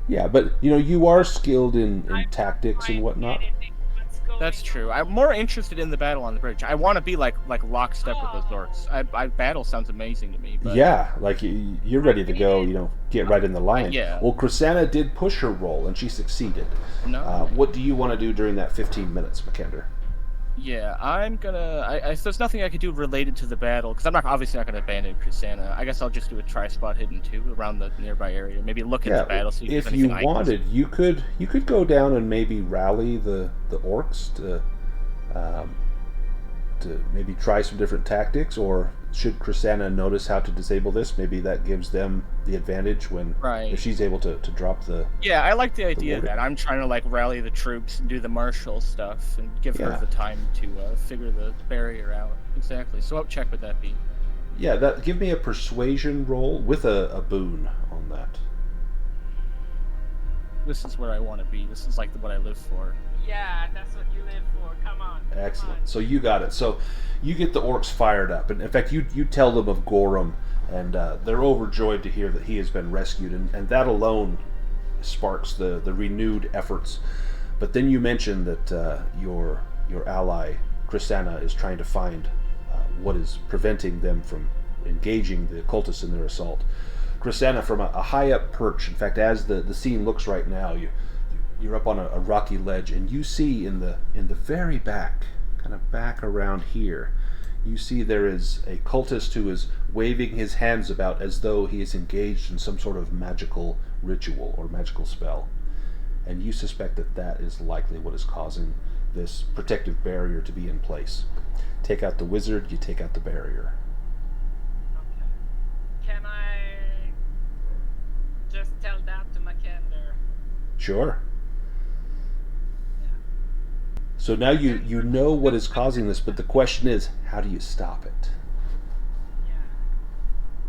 Yeah, but you are skilled in I'm tactics trying and whatnot. anything. Let's go That's true. I'm more interested in the battle on the bridge. I want to be like lockstep with those orcs. Battle sounds amazing to me. But Yeah, like you're ready to go, get right in the line. Yeah. Well, Krisanna did push her roll, and she succeeded. No. What do you want to do during that 15 minutes, Makander? Yeah, I'm gonna. There's nothing I could do related to the battle because I'm obviously not gonna abandon Krisanna. I guess I'll just do a try spot hidden too around the nearby area. Maybe look at the battle. See if you wanted, you could go down and maybe rally the orcs to maybe try some different tactics, or should Krisanna notice how to disable this, maybe that gives them the advantage when if she's able to drop the... Yeah, I like the idea of that. I'm trying to like rally the troops and do the martial stuff and give her the time to figure the barrier out. Exactly. So what check would that be? Yeah, give me a persuasion roll with a boon on that. This is where I want to be. This is like what I live for. Yeah, that's what you live for. Come on. Excellent. So you got it. So you get the orcs fired up, and in fact, you tell them of Gorham, and they're overjoyed to hear that he has been rescued, and that alone sparks the renewed efforts. But then you mention that your ally Krisanna is trying to find what is preventing them from engaging the cultists in their assault. Krisanna, from a high up perch, in fact, as the scene looks right now, you're up on a rocky ledge, and you see in the very back, kind of back around here, you see there is a cultist who is waving his hands about as though he is engaged in some sort of magical ritual or magical spell. And you suspect that is likely what is causing this protective barrier to be in place. Take out the wizard, you take out the barrier. Okay. Can I just tell that to Makander? Sure. So now you know what is causing this, but the question is, how do you stop it?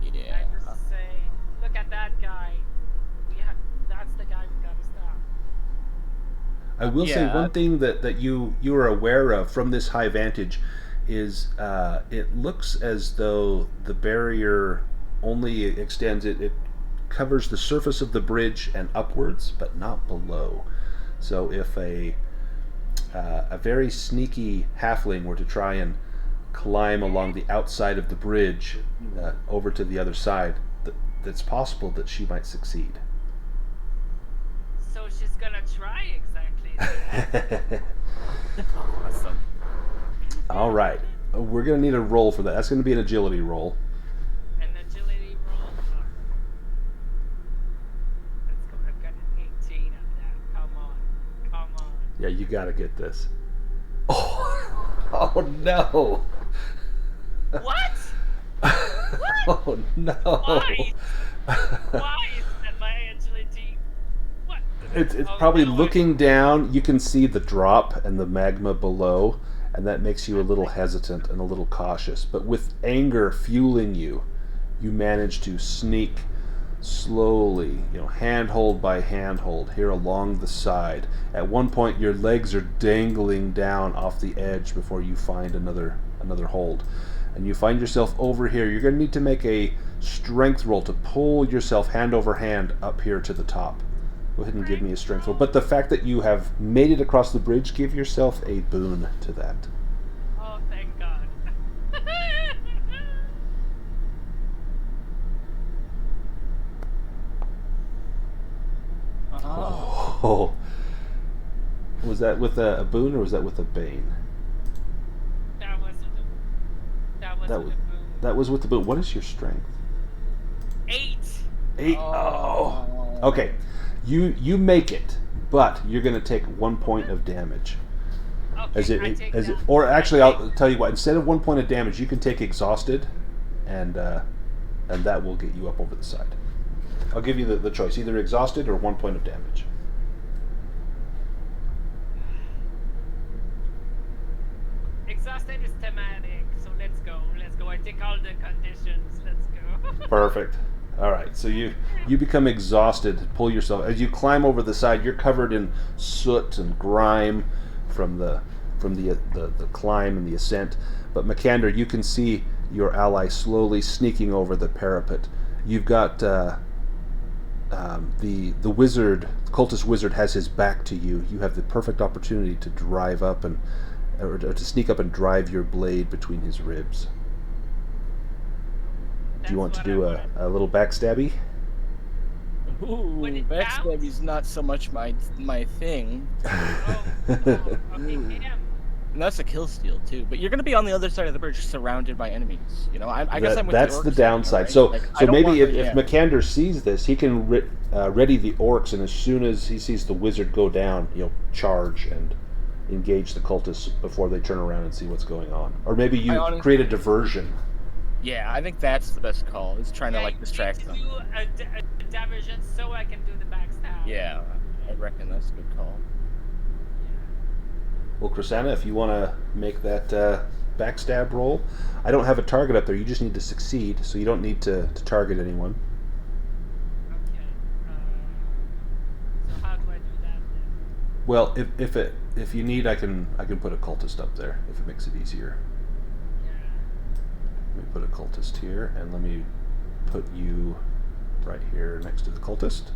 Yeah. I just say, look at that guy. That's the guy we gotta stop. I will say one thing that you are aware of from this high vantage is it looks as though the barrier only extends, it covers the surface of the bridge and upwards, but not below. So if a very sneaky halfling were to try and climb along the outside of the bridge over to the other side, that's possible that she might succeed. So she's gonna try exactly. Awesome. All right, we're going to need a roll for that. That's going to be an agility roll. An agility roll. Let's go. I've got an 18 on that. Come on. Yeah, you got to get this. Oh no! What? Oh no! Why? Why is that my agility? What? It's probably looking down. You can see the drop and the magma below, and that makes you a little hesitant and a little cautious. But with anger fueling you, you manage to sneak slowly, handhold by handhold here along the side. At one point, your legs are dangling down off the edge before you find another hold. And you find yourself over here. You're going to need to make a strength roll to pull yourself hand over hand up here to the top. Go ahead and give me a strength roll. But the fact that you have made it across the bridge, give yourself a boon to that. Oh, thank God. Oh. Was that with a boon or was that with a bane? That was with a boon. That was with the boon. What is your strength? 8. 8. Oh. Okay. You make it, but you're going to take 1 point of damage. Okay, or actually, I'll tell you what. Instead of 1 point of damage, you can take exhausted, and that will get you up over the side. I'll give you the choice: either exhausted or 1 point of damage. Exhausted is thematic, so let's go. I take all the conditions. Let's go. Perfect. All right, so you become exhausted. Pull yourself as you climb over the side. You're covered in soot and grime from the climb and the ascent. But Makander, you can see your ally slowly sneaking over the parapet. You've got the wizard, the cultist wizard, has his back to you. You have the perfect opportunity to drive up or to sneak up and drive your blade between his ribs. Do you want to do a little backstabby? Ooh, backstabby's not so much my thing. Okay, damn. And that's a kill steal too. But you're gonna be on the other side of the bridge, surrounded by enemies. You know, I guess I'm with that's the orcs the downside. right? So Like, so maybe if Makander sees this, he can ready the orcs, and as soon as he sees the wizard go down, he'll charge and engage the cultists before they turn around and see what's going on. Or maybe you create a diversion. Yeah, I think that's the best call. Is trying to like distract them. Do a diversion so I can do the backstab. Yeah, I reckon that's a good call. Well, Krisanna, if you want to make that backstab roll, I don't have a target up there. You just need to succeed, so you don't need to target anyone. Okay. So how do I do that then? Well, if you need, I can put a cultist up there if it makes it easier. Yeah. Let me put a cultist here, and let me put you right here next to the cultist.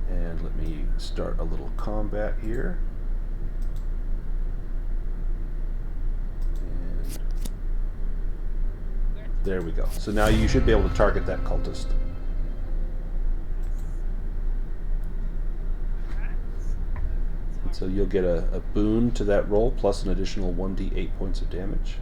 And let me start a little combat here. And there we go. So now you should be able to target that cultist. And so you'll get a boon to that roll, plus an additional 1d8 points of damage.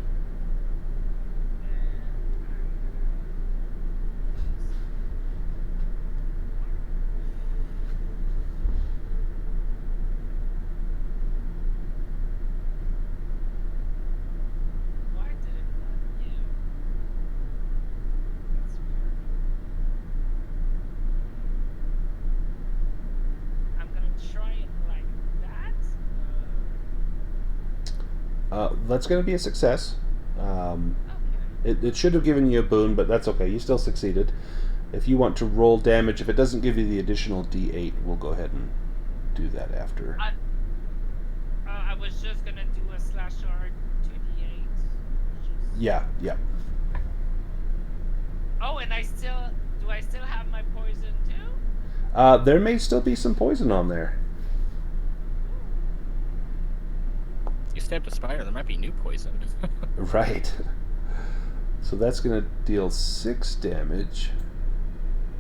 Why did it not give? That's weird. I'm gonna try it like that. That's going to be a success. Okay. It should have given you a boon, but that's okay. You still succeeded. If you want to roll damage, if it doesn't give you the additional d8, we'll go ahead and do that after. I was just gonna do a slash R 2d8. Yeah. Oh, and do I still have my poison too? There may still be some poison on there. You stamped a spider. There might be new poison. Right. So that's going to deal 6 damage.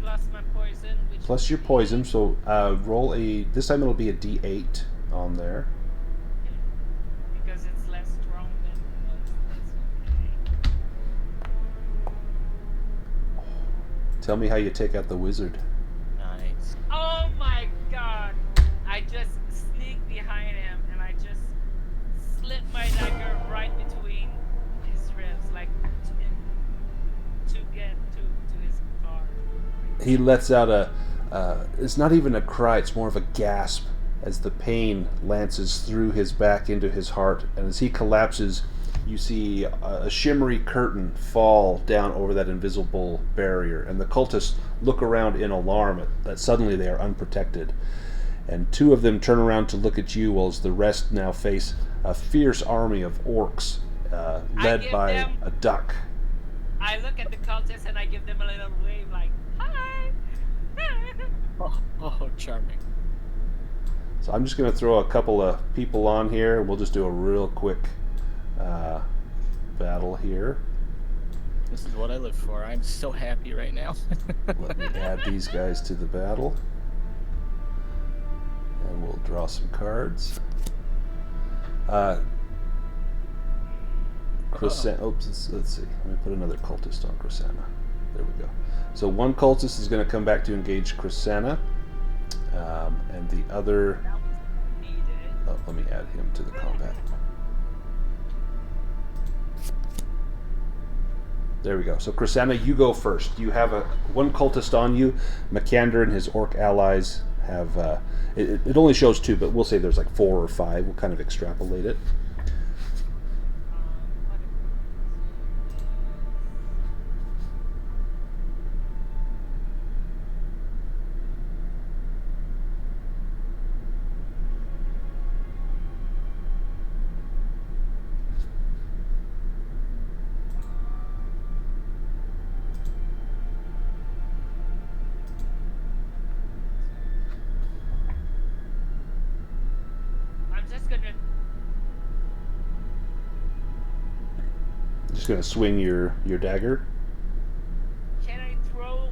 Plus my poison, which Plus is your poison, so roll a... This time it'll be a d8 on there. because it's less strong than that's okay. Tell me how you take out the wizard. Nice. Oh my god! I just sneak behind him and I just slip my dagger right between his ribs, like to get to his car. He lets out a... it's not even a cry, it's more of a gasp as the pain lances through his back into his heart. And as he collapses, you see a shimmery curtain fall down over that invisible barrier. And the cultists look around in alarm that suddenly they are unprotected. And 2 of them turn around to look at you, whilst the rest now face a fierce army of orcs led by a duck. I look at the cultists and I give them a little wave like, hi! Oh, charming. So I'm just going to throw a couple of people on here, and we'll just do a real quick battle here. This is what I live for. I'm so happy right now. Let me add these guys to the battle. And we'll draw some cards. Krisanna. Oops, let's see. Let me put another cultist on Krisanna. There we go. So one cultist is going to come back to engage Krisanna. And the other... Oh, let me add him to the combat. There we go. So Krisanna, you go first. You have one cultist on you. Makander and his orc allies have... it only shows 2, but we'll say there's like 4 or 5. We'll kind of extrapolate it. Just gonna swing your dagger. Can I throw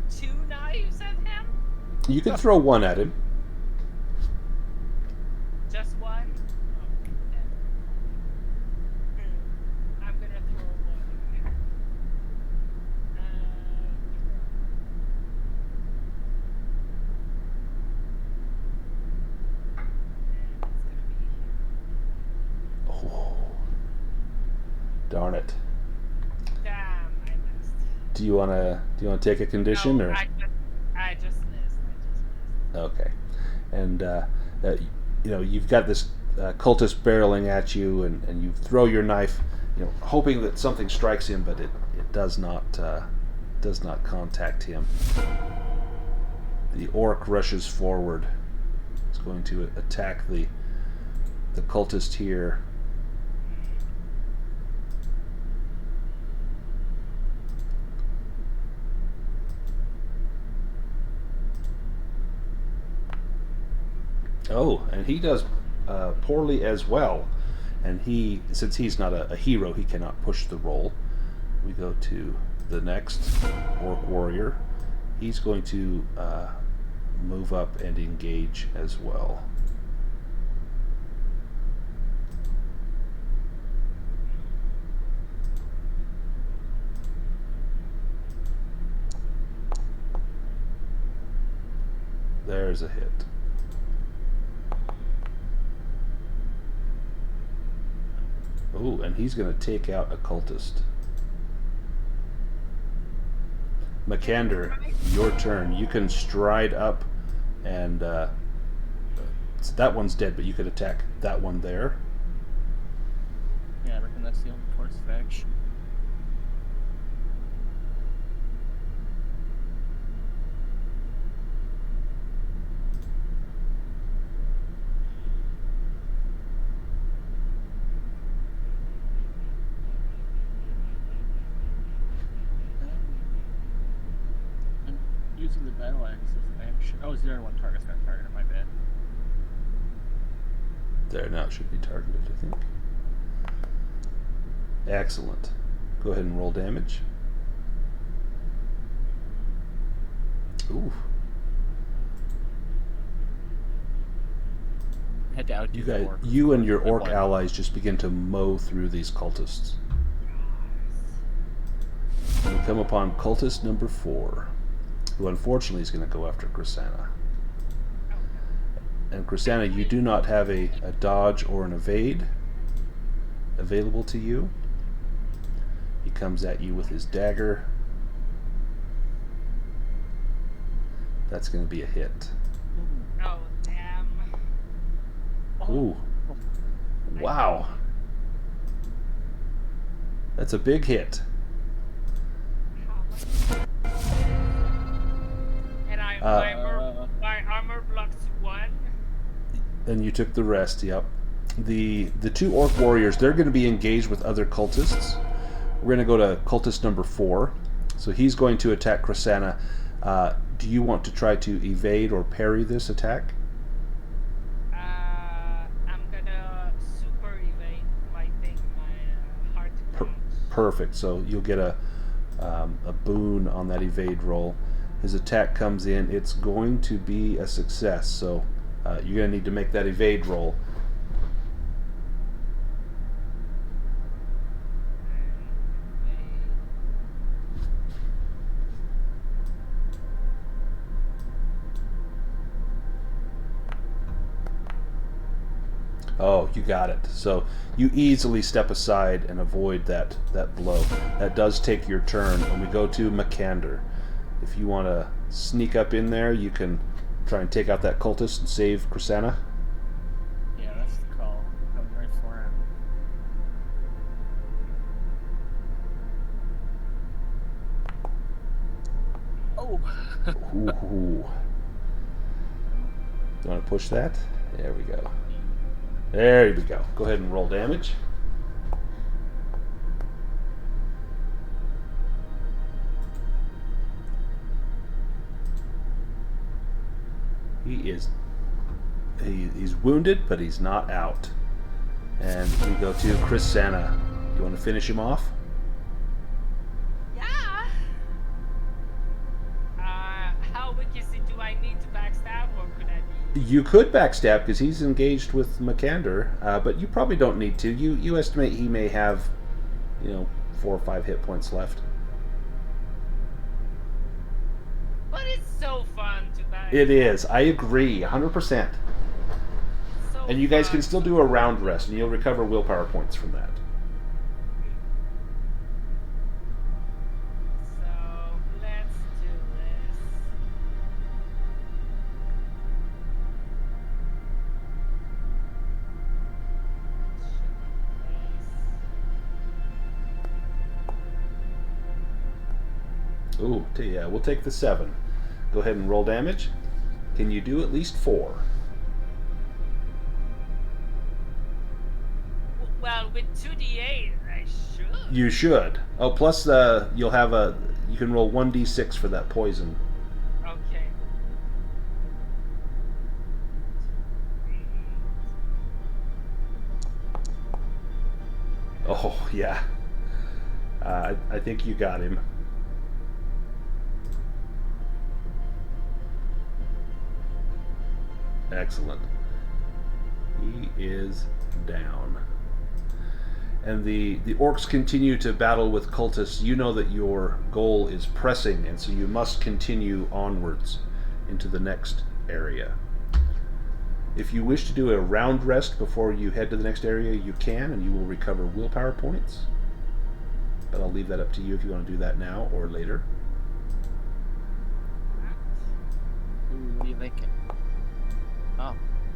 2 knives at him? You can throw one at him. Just one? Okay, then. I'm gonna throw one. It's gonna be here. Oh, darn it. Damn, I missed. Do you wanna take a condition No, or? I just missed. Okay, and you've got this cultist barreling at you, and you throw your knife, hoping that something strikes him, but it does not contact him. The orc rushes forward. It's going to attack the cultist here. Oh, and he does poorly as well. And since he's not a hero, he cannot push the roll. We go to the next orc warrior. He's going to move up and engage as well. There's a hit. Oh, and he's going to take out a cultist. Makander, your turn. You can stride up, and so that one's dead, but you could attack that one there. Yeah, I reckon that's the only course of action. Using the battle axe as an action. Oh, 0-1 target's got a target on my bed. There, now it should be targeted, I think. Excellent. Go ahead and roll damage. Ooh. Had to outdo the orc. You and your orc One. allies just begin to mow through these cultists. And we come upon cultist number 4, who unfortunately is going to go after Krisanna. And Krisanna, you do not have a dodge or an evade available to you. He comes at you with his dagger. That's going to be a hit. Oh, damn. Ooh. Wow. That's a big hit. And my armor blocks 1. And you took the rest, yep. The 2 orc warriors, they're going to be engaged with other cultists. We're going to go to cultist number 4. So he's going to attack Krisanna. Do you want to try to evade or parry this attack? I'm gonna super evade my heart count. Perfect. So you'll get a boon on that evade roll. His attack comes in. It's going to be a success. So you're going to need to make that evade roll. Oh, you got it. So you easily step aside and avoid that blow. That does take your turn, and we go to Makander. If you want to sneak up in there, you can try and take out that cultist and save Krisanna. Yeah, that's the call. Coming right for him. Oh! Ooh. You want to push that? There we go. There we go. Go ahead and roll damage. He's wounded, but he's not out. And we go to Krisanna. You want to finish him off? You could backstab because he's engaged with Makander, but you probably don't need to. You estimate he may have, 4 or 5 hit points left. But it's so fun to back. It is. I agree, 100%. So And you guys fun. can still do a round rest, and you'll recover willpower points from that. So let's do this. Ooh, yeah, we'll take the 7. Go ahead and roll damage. Can you do at least 4? Well, with 2d8, I should. You should. Oh, plus you'll have you can roll 1d6 for that poison. Okay. Oh, yeah. I think you got him. Excellent. He is down. And the orcs continue to battle with cultists. You know that your goal is pressing, and so you must continue onwards into the next area. If you wish to do a round rest before you head to the next area, you can, and you will recover willpower points. But I'll leave that up to you if you want to do that now or later. What are you thinking? Oh.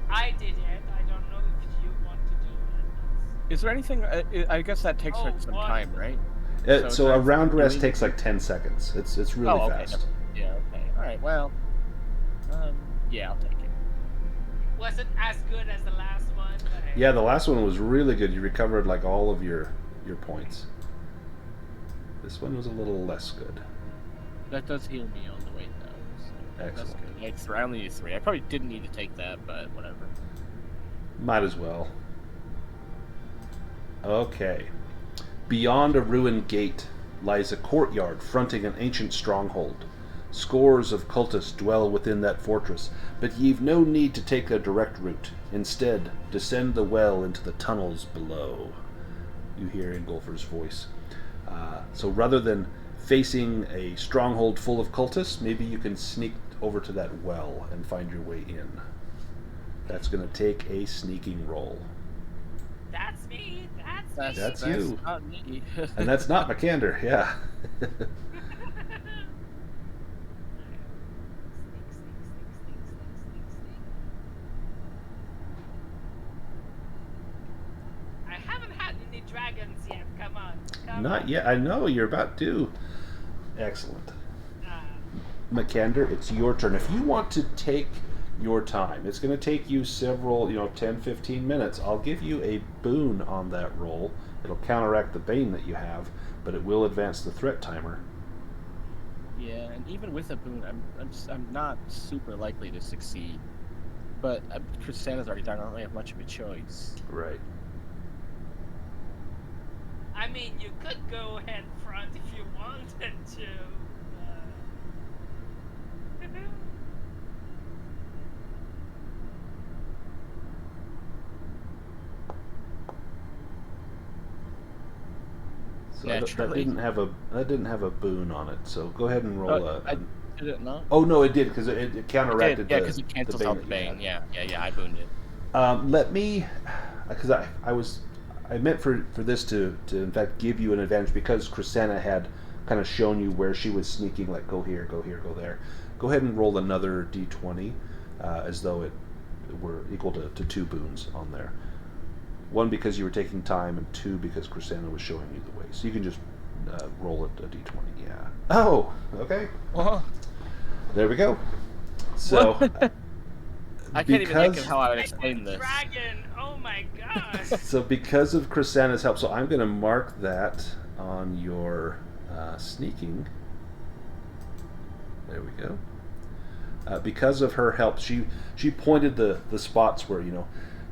I did it. I don't know if you want to do it. Is there anything? I guess that takes like some what? time, right? So a round rest doing- takes like 10 seconds. It's really Oh, okay. fast. Yeah. Okay. All right. Well. Yeah, I'll take it. Was it as good as the last one? Yeah, the last one was really good. You recovered like all of your points. This one was a little less good. That does heal me on the way though. So that's Excellent. good. I only need 3. I probably didn't need to take that, but whatever. Might as well. Okay. Beyond a ruined gate lies a courtyard fronting an ancient stronghold. Scores of cultists dwell within that fortress, but ye've no need to take a direct route. Instead, descend the well into the tunnels below. You hear Ingolfr's voice. So rather than facing a stronghold full of cultists, maybe you can sneak over to that well and find your way in. That's going to take a sneaking roll. That's me. That's me. That's you. Not me. And that's not Makander, yeah. I haven't had any dragons yet. Come on. Come Not on. yet. I know you're about to. Excellent. Makander, it's your turn. If you want to take your time, it's going to take you several, 10, 15 minutes. I'll give you a boon on that roll. It'll counteract the bane that you have, but it will advance the threat timer. Yeah, and even with a boon, I'm not super likely to succeed. But Krisanna's already done. I don't really have much of a choice. Right. I mean, you could go head front if you wanted to. So that didn't have a boon on it. So go ahead and roll Did it not? Oh no, it did because it counteracted. Yeah, because it cancels out the bane. Yeah, I booned it. Let me, because I meant for this to in fact give you an advantage because Krisanna had kind of shown you where she was sneaking, like go here, go there. Go ahead and roll another d20 as though it were equal to 2 boons on there. 1 because you were taking time, and 2 because Krisanna was showing you the way. So you can just roll a d20. Yeah. Oh, okay. There we go. So. I can't even think of how I would explain this. Dragon! Oh my god! So because of Krisanna's help, so I'm going to mark that on your sneaking. There we go. Because of her help, she pointed the spots where,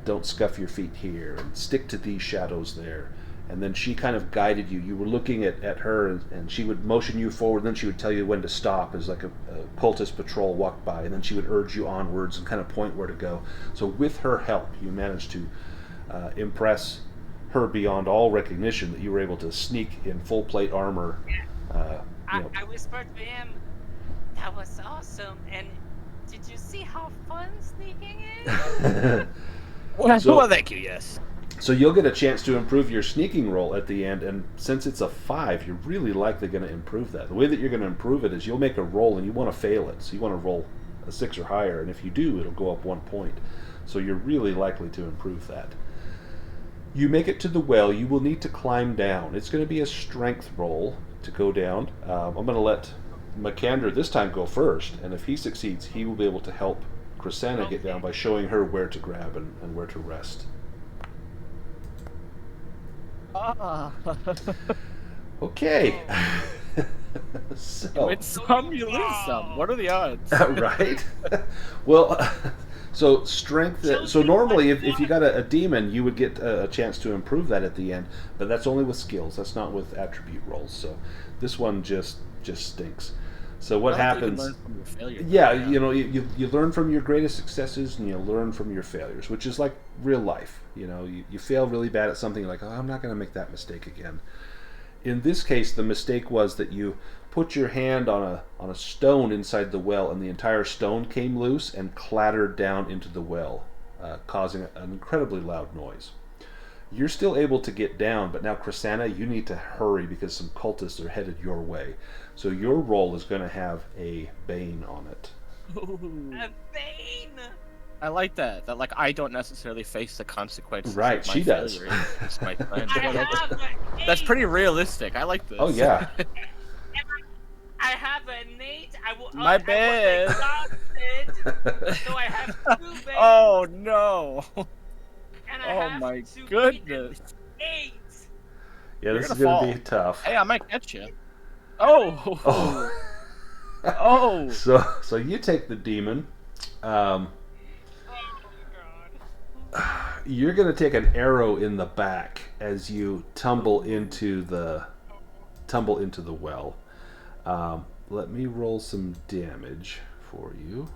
don't scuff your feet here and stick to these shadows there. and then she kind of guided you. You were looking at her, and she would motion you forward, and then she would tell you when to stop as like a cultist patrol walked by, and then she would urge you onwards and kind of point where to go. So with her help, you managed to impress her beyond all recognition that you were able to sneak in full plate armor. I whispered to him, "That was awesome, and did you see how fun sneaking is?" Well, thank you, yes. So you'll get a chance to improve your sneaking roll at the end, and since it's a 5, you're really likely going to improve that. The way that you're going to improve it is you'll make a roll, and you want to fail it. So you want to roll a 6 or higher, and if you do, it'll go up 1 point. So you're really likely to improve that. You make it to the well. You will need to climb down. It's going to be a strength roll to go down. I'm going to let Makander this time go first, and if he succeeds, he will be able to help Krisanna get down by showing her where to grab and where to rest. Okay. So, You win some, you lose some. What are the odds? right? Well, so strength. So normally, if you got a demon, you would get a chance to improve that at the end, but that's only with skills. That's not with attribute rolls. So this one just stinks. So what happens? You learn from your failure, yeah, you know, you learn from your greatest successes and you learn from your failures, which is like real life. You know, you fail really bad at something, like, oh, I'm not going to make that mistake again. In this case, the mistake was that you put your hand on a stone inside the well, and the entire stone came loose and clattered down into the well, causing an incredibly loud noise. You're still able to get down, but now, Krisanna, you need to hurry because some cultists are headed your way. So your roll is going to have a Bane on it. A Bane! I like that. That, like, I don't necessarily face the consequences. Right, of my she does. failure. It's my plan. That's That's pretty realistic. I like this. Oh, yeah. I have an 8. My bad. So I have 2 Banes. Oh, no. And I Oh, have my 2 goodness. 8. Yeah, this is gonna going to be tough. Hey, I might catch you. Oh. Oh. Oh. So you take the demon. Oh, God. You're going to take an arrow in the back as you tumble into the well. Let me roll some damage for you.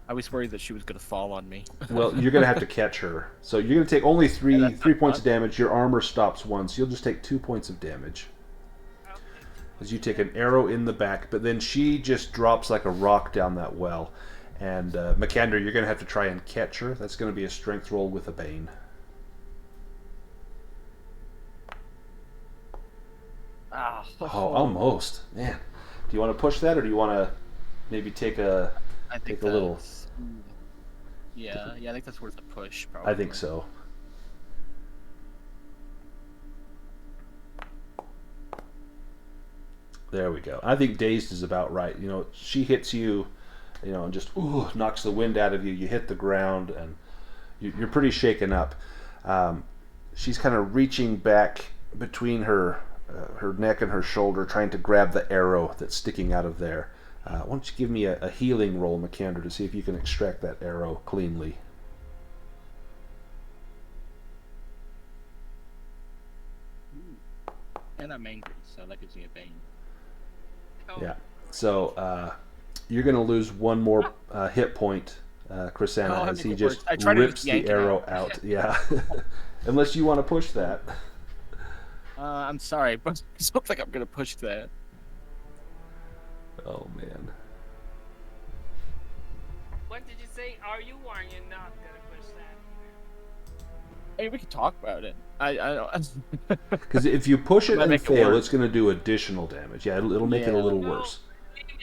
I was worried that she was going to fall on me. Well, you're going to have to catch her. So you're going to take only three points of damage. Your armor stops once. You'll just take 2 points of damage. As you take an arrow in the back, but then she just drops like a rock down that well. And Makander, you're going to have to try and catch her. That's going to be a strength roll with a Bane. Oh, almost. Man. Do you want to push that, or do you want to maybe take a little... Yeah, I think that's worth a push, probably. I think so. There we go. I think dazed is about right. You know, she hits you, you know, and just knocks the wind out of you. You hit the ground, and you're pretty shaken up. She's kind of reaching back between her neck and her shoulder, trying to grab the arrow that's sticking out of there. Why don't you give me a healing roll, Makander, to see if you can extract that arrow cleanly. And I'm angry, so that gives me a Bane. Yeah. So you're going to lose one more hit point, Krisanna, as he just rips the arrow out. Yeah. Unless you want to push that. I'm sorry, but it looks like I'm going to push that. Oh, man. What did you say? Are you or are you not going to push that? Hey, we can talk about it. I don't... Because if you push it and fail, it's going to do additional damage. Yeah, it'll make it a little worse.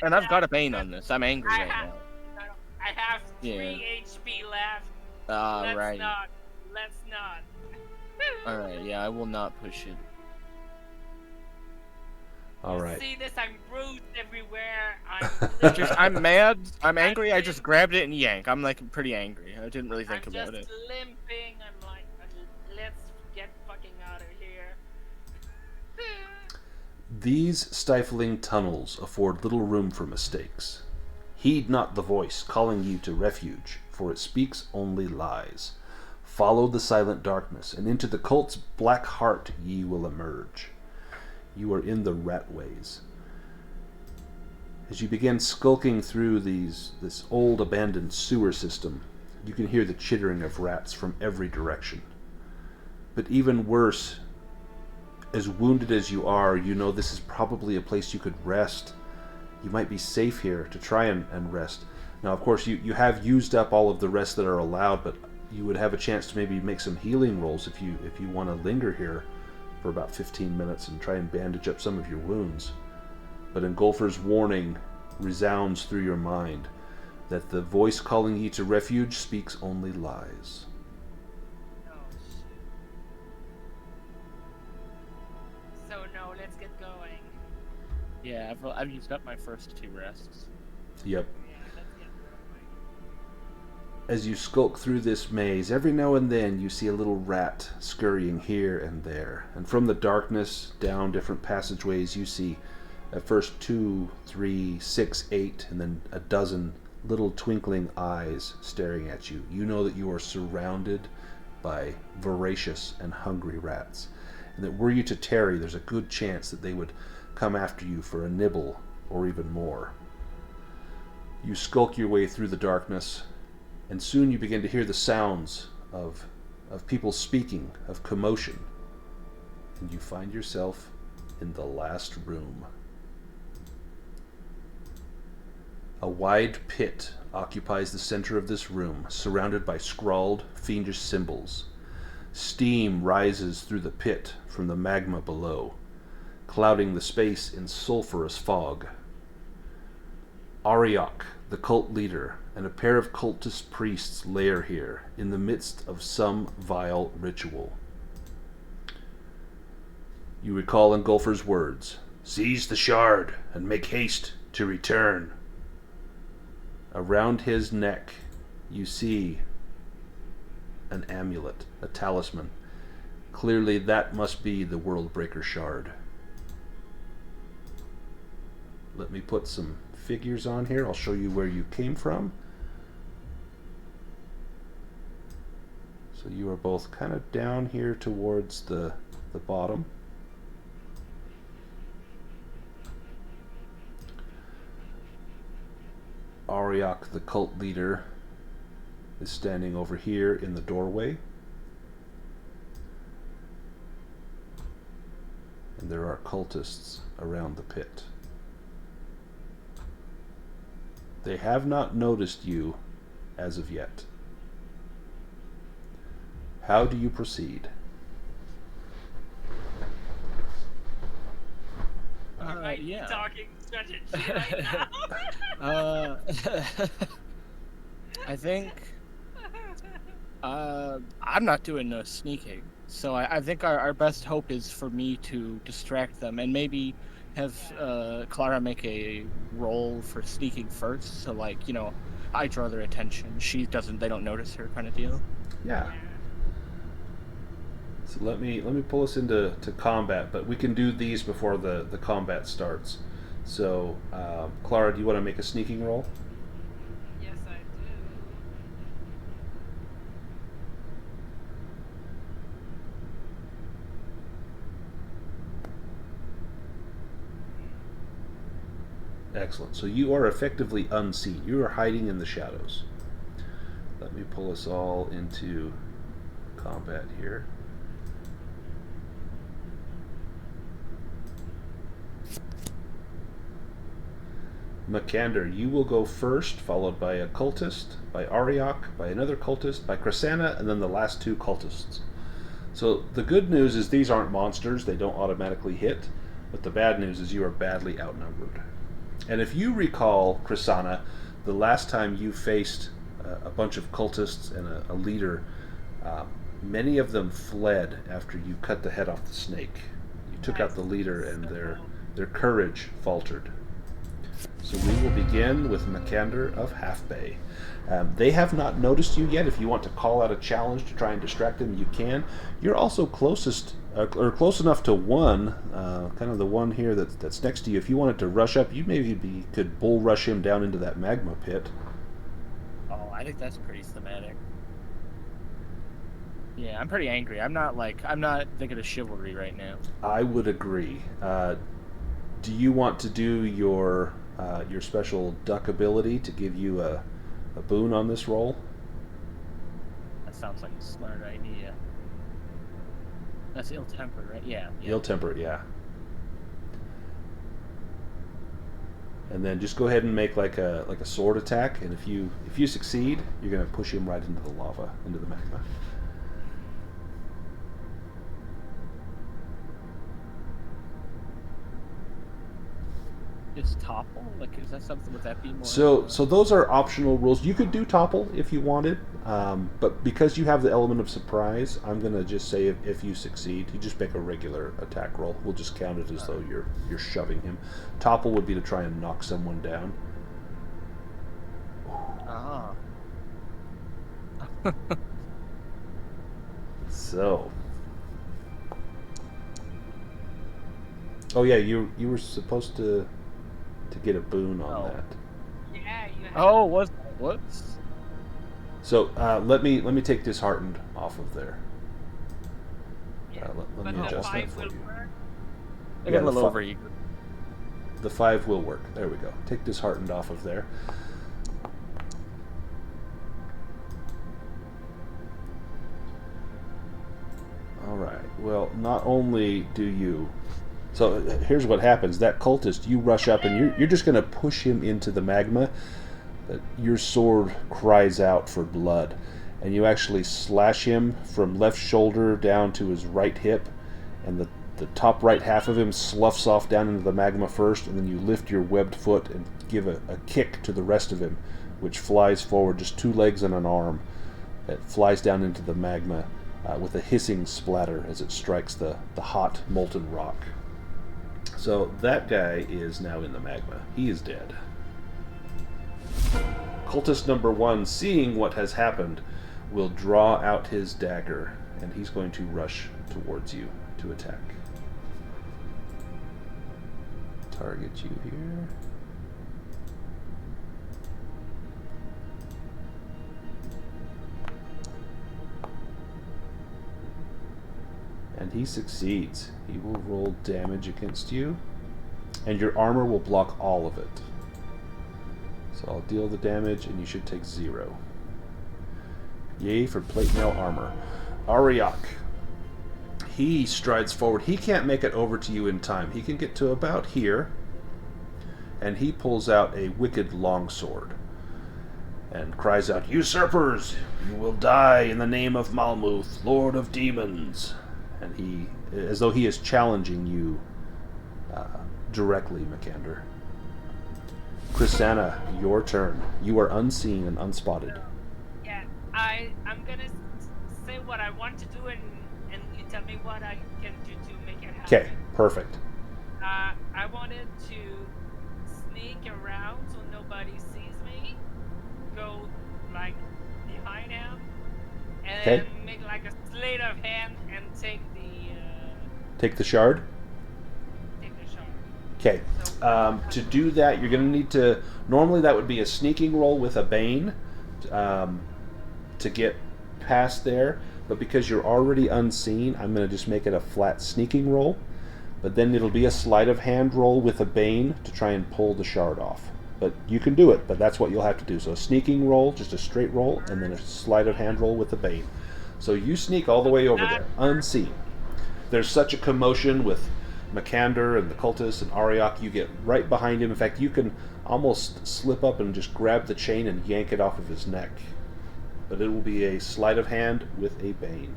And I've got a Bane on this. I'm angry right now. I have 3 HP left. Right. Let's not. Alright, yeah, I will not push it. Alright. See this? I'm bruised everywhere. I'm mad. I'm angry. I just grabbed it and yank. I'm like pretty angry. I didn't really think about it. I'm just limping. I'm like, let's get fucking out of here. These stifling tunnels afford little room for mistakes. Heed not the voice calling you to refuge, for it speaks only lies. Follow the silent darkness, and into the cult's black heart ye will emerge. You are in the ratways. As you begin skulking through this old abandoned sewer system, you can hear the chittering of rats from every direction. But even worse, as wounded as you are, you know this is probably a place you could rest. You might be safe here to try and rest. Now, of course, you have used up all of the rest that are allowed, but you would have a chance to maybe make some healing rolls if you want to linger here for about 15 minutes and try and bandage up some of your wounds. But Ingolfr's warning resounds through your mind that the voice calling ye to refuge speaks only lies. Oh, shit. So, no, let's get going. Yeah, I've used up my first 2 rests. Yep. Yeah, let's get going. As you skulk through this maze, every now and then you see a little rat scurrying here and there. And from the darkness, down different passageways, you see at first 2, 3, 6, 8, and then a dozen little twinkling eyes staring at you. You know that you are surrounded by voracious and hungry rats, and that were you to tarry, there's a good chance that they would come after you for a nibble or even more. You skulk your way through the darkness, and soon you begin to hear the sounds of people speaking, of commotion, and you find yourself in the last room. A wide pit occupies the center of this room, surrounded by scrawled, fiendish symbols. Steam rises through the pit from the magma below, clouding the space in sulphurous fog. Ariok, the cult leader, and a pair of cultist priests lair here, in the midst of some vile ritual. You recall Ingolfr's words, "Seize the shard, and make haste to return." Around his neck, you see an amulet, a talisman. Clearly that must be the Worldbreaker Shard. Let me put some figures on here. I'll show you where you came from. So you are both kind of down here towards the bottom. Ariok, the cult leader, is standing over here in the doorway. And there are cultists around the pit. They have not noticed you as of yet. How do you proceed? Yeah. Talking strategy right now. I think I'm not doing no sneaking, so I think our best hope is for me to distract them and maybe have Clara make a roll for sneaking first, so like, you know, I draw their attention, they don't notice her kind of deal. Yeah. So let me pull us into combat, but we can do these before the combat starts. So, Clara, do you want to make a sneaking roll? Yes, I do. Excellent. So you are effectively unseen. You are hiding in the shadows. Let me pull us all into combat here. Makander, you will go first, followed by a cultist, by Ariok, by another cultist, by Krisanna, and then the last 2 cultists. So the good news is these aren't monsters, they don't automatically hit, but the bad news is you are badly outnumbered. And if you recall, Krisanna, the last time you faced a bunch of cultists and a leader, many of them fled after you cut the head off the snake. You took out the leader and their courage faltered. So we will begin with Makander of Half Bay. They have not noticed you yet. If you want to call out a challenge to try and distract them, you can. You're also closest, or close enough to one, kind of the one here that's next to you. If you wanted to rush up, you maybe could bull rush him down into that magma pit. Oh, I think that's pretty thematic. Yeah, I'm pretty angry. I'm not thinking of chivalry right now. I would agree. Do you want to do your special duck ability to give you a boon on this roll? That sounds like a smart idea. That's ill-tempered, right? Yeah. Ill-tempered, yeah. And then just go ahead and make like a sword attack, and if you succeed, you're gonna push him right into the lava, into the magma. Is topple? Like, is that something? Would that be more? So those are optional rules. You could do topple if you wanted, but because you have the element of surprise, I'm gonna just say if you succeed, you just make a regular attack roll. We'll just count it as though you're shoving him. Topple would be to try and knock someone down. Ah. So. Oh yeah, you were supposed to get a boon on that. Yeah, you have. Oh, whoops. So let me take disheartened off of there. Yeah. Let But me the adjust that 5 for will you. work. I Yeah, got a the little fi- overeager. The 5 will work. There we go. Take disheartened off of there. All right. Well, not only do you. So here's what happens. That cultist, you rush up and you're just going to push him into the magma. But your sword cries out for blood, and you actually slash him from left shoulder down to his right hip, and the top right half of him sloughs off down into the magma first, and then you lift your webbed foot and give a kick to the rest of him, which flies forward, just 2 legs and an arm. It flies down into the magma with a hissing splatter as it strikes the hot, molten rock. So that guy is now in the magma. He is dead. Cultist number 1, seeing what has happened, will draw out his dagger, and he's going to rush towards you to attack. Target you here. And he succeeds. He will roll damage against you, and your armor will block all of it. So I'll deal the damage, and you should take 0. Yay for plate mail armor. Ariok. He strides forward. He can't make it over to you in time. He can get to about here, and he pulls out a wicked longsword and cries out, "Usurpers, you will die in the name of Malmuth, Lord of Demons." And he, as though he is challenging you directly, Makander. Krisanna, your turn. You are unseen and unspotted. Yeah, I'm gonna say what I want to do, and you tell me what I can do to make it happen. Okay, perfect. I wanted to sneak around so nobody sees me, go like behind him, and Okay. make like a sleight of hand and take the Take the shard. shot. Okay. To do that, you're going to need to... Normally that would be a sneaking roll with a bane to get past there. But because you're already unseen, I'm going to just make it a flat sneaking roll. But then it'll be a sleight of hand roll with a bane to try and pull the shard off. But you can do it, but that's what you'll have to do. So a sneaking roll, just a straight roll, and then a sleight of hand roll with a bane. So you sneak all the way over there, unseen. There's such a commotion with Makander and the Cultists and Ariok. You get right behind him. In fact, you can almost slip up and just grab the chain and yank it off of his neck. But it will be a sleight of hand with a bane.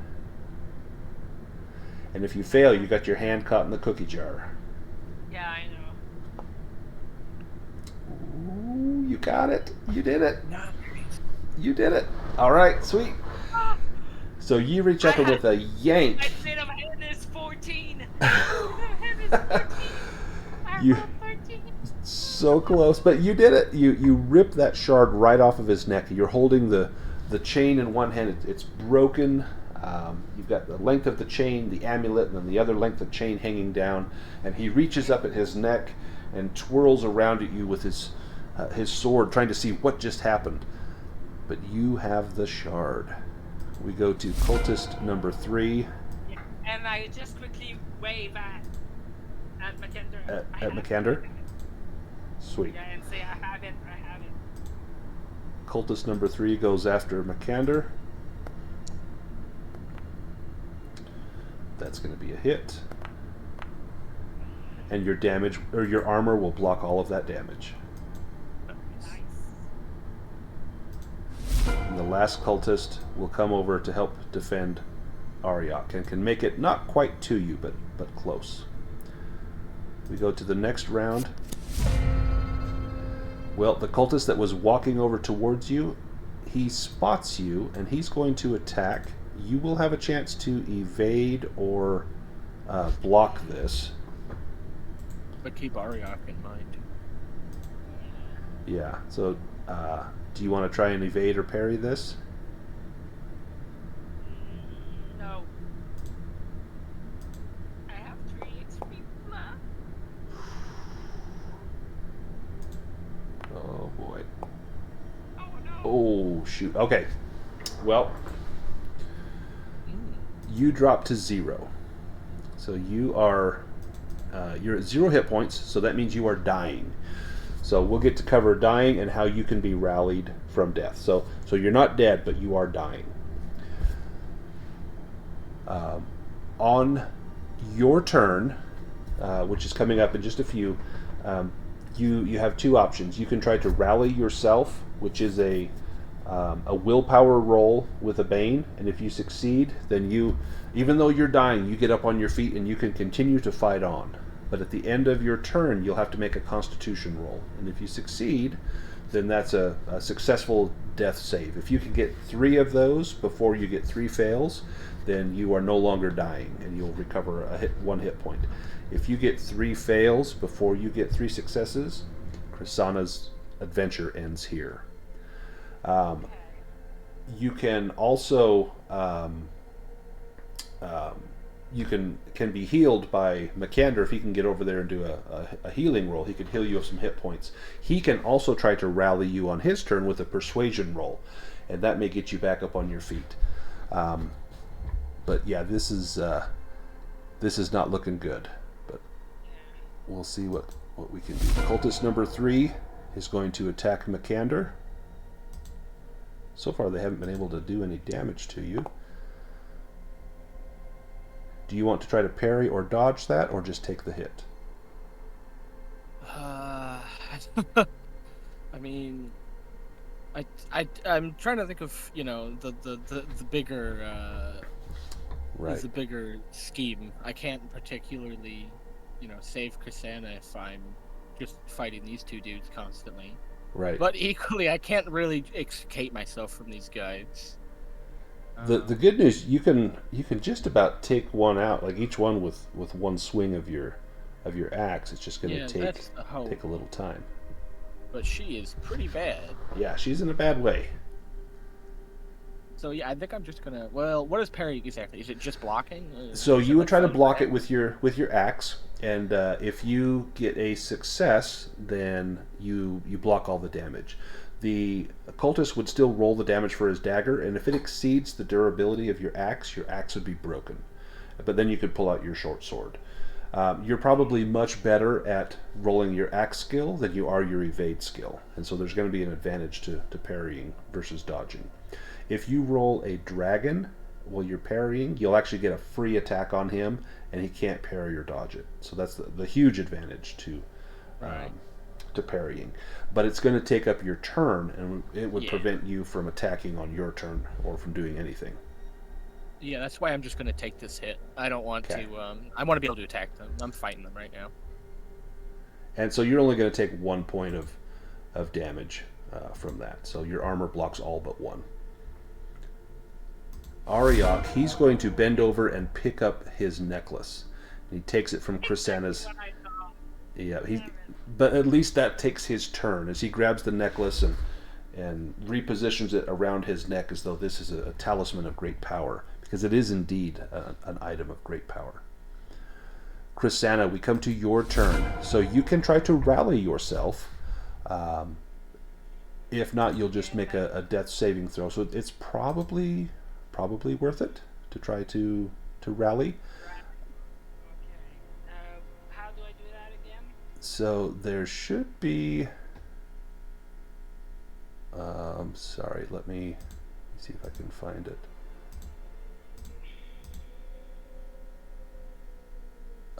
And if you fail, you got your hand caught in the cookie jar. Yeah, I know. Ooh, you got it. You did it. You did it. All right, sweet. So you reach up and with a yank. My sleight of hand is 14. My hand is 14. I You- rolled 13. So close, but you did it. You rip that shard right off of his neck. You're holding the chain in one hand. It's broken. You've got the length of the chain, the amulet, and then the other length of chain hanging down. And he reaches up at his neck and twirls around at you with his sword, trying to see what just happened. But you have the shard. We go to cultist number 3 Yeah. And I just quickly wave at Makander. at Makander. Sweet. Yeah, and say I have it. Cultist number 3 goes after Makander. That's going to be a hit. And your damage, or your armor, will block all of that damage. Nice. And the last cultist will come over to help defend Ariok and can make it not quite to you, but close. We go to the next round. Well, the cultist that was walking over towards you, he spots you, and he's going to attack. You will have a chance to evade or block this. But keep Ariok in mind. Yeah, so do you want to try and evade or parry this? No. I have 3 HP left. Oh boy. Oh no. Oh shoot. Okay. Well, you drop to 0. So you are you're at 0 hit points, so that means you are dying. So we'll get to cover dying and how you can be rallied from death. So you're not dead, but you are dying. On your turn, which is coming up in just a few, you have 2 options. You can try to rally yourself, which is a willpower roll with a Bane, and if you succeed, then even though you're dying, you get up on your feet and you can continue to fight on. But at the end of your turn, you'll have to make a Constitution roll, and if you succeed, then that's a successful death save. If you can get 3 of those before you get 3 fails, then you are no longer dying, and you'll recover 1 hit point. If you get 3 fails before you get 3 successes, Krisanna's adventure ends here. You can also you can be healed by Makander if he can get over there and do a healing roll. He can heal you of some hit points. He can also try to rally you on his turn with a persuasion roll, and that may get you back up on your feet. But yeah, this is not looking good. But we'll see what we can do. Cultist number 3 is going to attack Makander. So far, they haven't been able to do any damage to you. Do you want to try to parry or dodge that, or just take the hit? I mean, I'm trying to think of the bigger Right. the bigger scheme. I can't particularly save Krisanna if I'm just fighting these 2 dudes constantly. Right. But equally, I can't really extricate myself from these guys. The good news, you can just about take one out, like each one with 1 swing of your axe. It's just going to take a little time. But she is pretty bad. Yeah, she's in a bad way. So yeah, I think I'm just gonna. Well, what is parry exactly? Is it just blocking? So you would try to block it with your axe, and if you get a success, then you block all the damage. The cultist would still roll the damage for his dagger, and if it exceeds the durability of your axe would be broken. But then you could pull out your short sword. You're probably much better at rolling your axe skill than you are your evade skill, and so there's going to be an advantage to parrying versus dodging. If you roll a dragon while you're parrying, you'll actually get a free attack on him, and he can't parry or dodge it. So that's the huge advantage to parrying. But it's going to take up your turn, and it would prevent you from attacking on your turn or from doing anything. Yeah, that's why I'm just going to take this hit. I don't want to. I want to be able to attack them. I'm fighting them right now. And so you're only going to take 1 point of damage from that. So your armor blocks all but 1. Ariok, he's going to bend over and pick up his necklace. And he takes it from Krisanna's. Yeah, but at least that takes his turn as he grabs the necklace and repositions it around his neck as though this is a talisman of great power, because it is indeed an item of great power. Krisanna, we come to your turn. So you can try to rally yourself. If not, you'll just make a death saving throw. So it's probably probably worth it to try to rally. Right. Okay. How do I do that again? So there should be. Sorry, let me see if I can find it.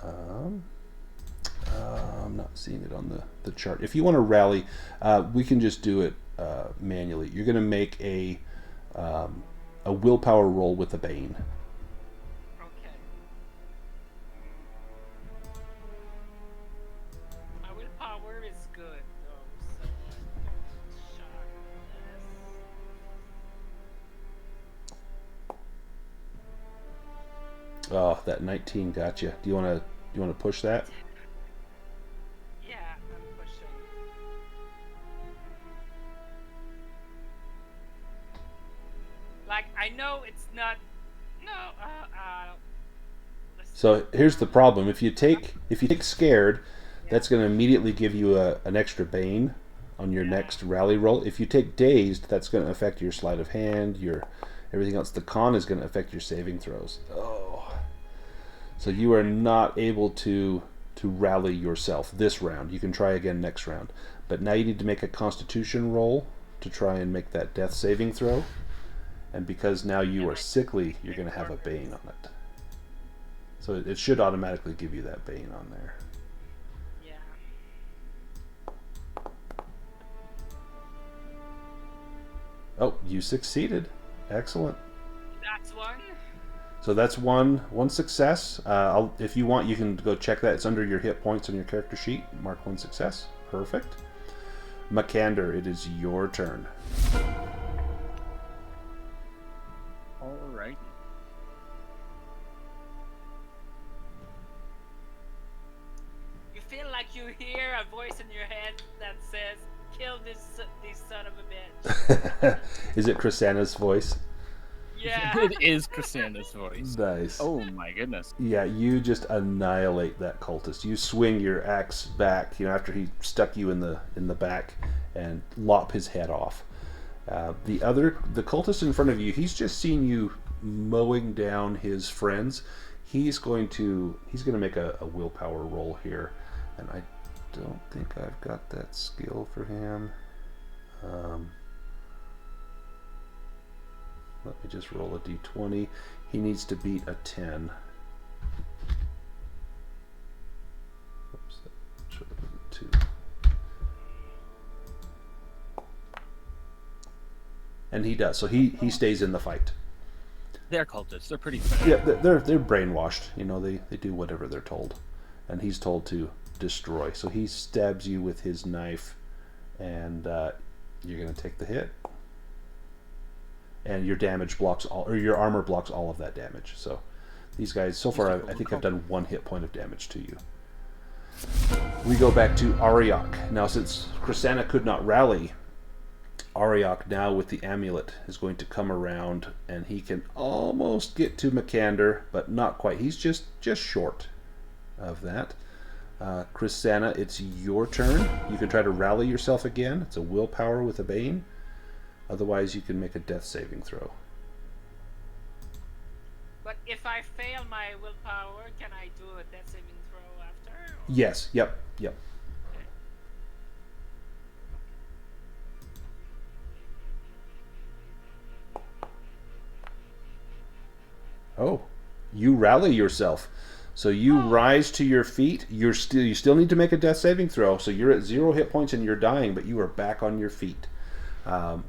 I'm not seeing it on the chart. If you want to rally, we can just do it manually. You're going to make a willpower roll with a Bane. Okay. My willpower is good though, so sharpness. Oh, that 19 got you. Do you want to push that? Yeah, I'm pushing. Like I know it's not. No. So here's the problem: if you take scared, that's going to immediately give you an extra Bane on your next rally roll. If you take dazed, that's going to affect your sleight of hand, your everything else. The con is going to affect your saving throws. Oh, so you are not able to rally yourself this round. You can try again next round, but now you need to make a Constitution roll to try and make that death saving throw. And because now you are sickly, you're going to have a Bane on it. So it should automatically give you that Bane on there. Yeah. Oh, you succeeded. Excellent. That's one. So that's one success. If you want, you can go check that. It's under your hit points on your character sheet. Mark one success. Perfect. Makander, it is your turn. Alright. You feel like you hear a voice in your head that says, "Kill this son of a bitch." Is it Krisanna's voice? Yeah. It is Krisanna's voice. Nice. Oh my goodness. Yeah, you just annihilate that cultist. You swing your axe back, after he stuck you in the back, and lop his head off. The cultist in front of you, he's just seen you mowing down his friends. He's going to make a willpower roll here, and I don't think I've got that skill for him. Let me just roll a d20. He needs to beat a 10. Oops, that should have been a 2. And he does. So he stays in the fight. They're cultists. They're pretty fast. Yeah, they're brainwashed. They do whatever they're told, and he's told to destroy. So he stabs you with his knife, and you're going to take the hit. And your damage blocks your armor blocks all of that damage. So these guys, so far, I think I've done 1 hit point of damage to you. We go back to Ariok. Now, since Krisanna could not rally, Ariok now with the amulet is going to come around, and he can almost get to Makander, but not quite. He's just short of that. Krisanna, it's your turn. You can try to rally yourself again. It's a willpower with a Bane. Otherwise, you can make a death saving throw. But if I fail my willpower, can I do a death saving throw after? Or? Yes. Yep. Okay. Oh, you rally yourself. So you rise to your feet. You still need to make a death saving throw. So you're at 0 hit points and you're dying, but you are back on your feet.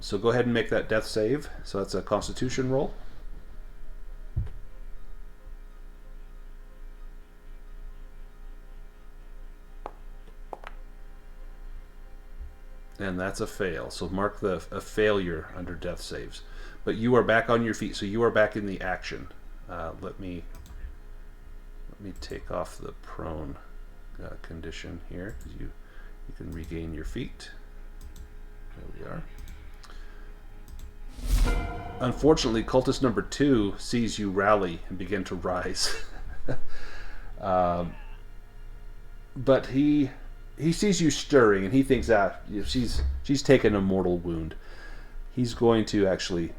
So go ahead and make that death save. So that's a Constitution roll. And that's a fail. So mark a failure under death saves. But you are back on your feet. So you are back in the action. Let me take off the prone condition here, because you can regain your feet. There we are. Unfortunately, cultist number 2 sees you rally and begin to rise. But he sees you stirring, and he thinks she's taken a mortal wound. He's going to actually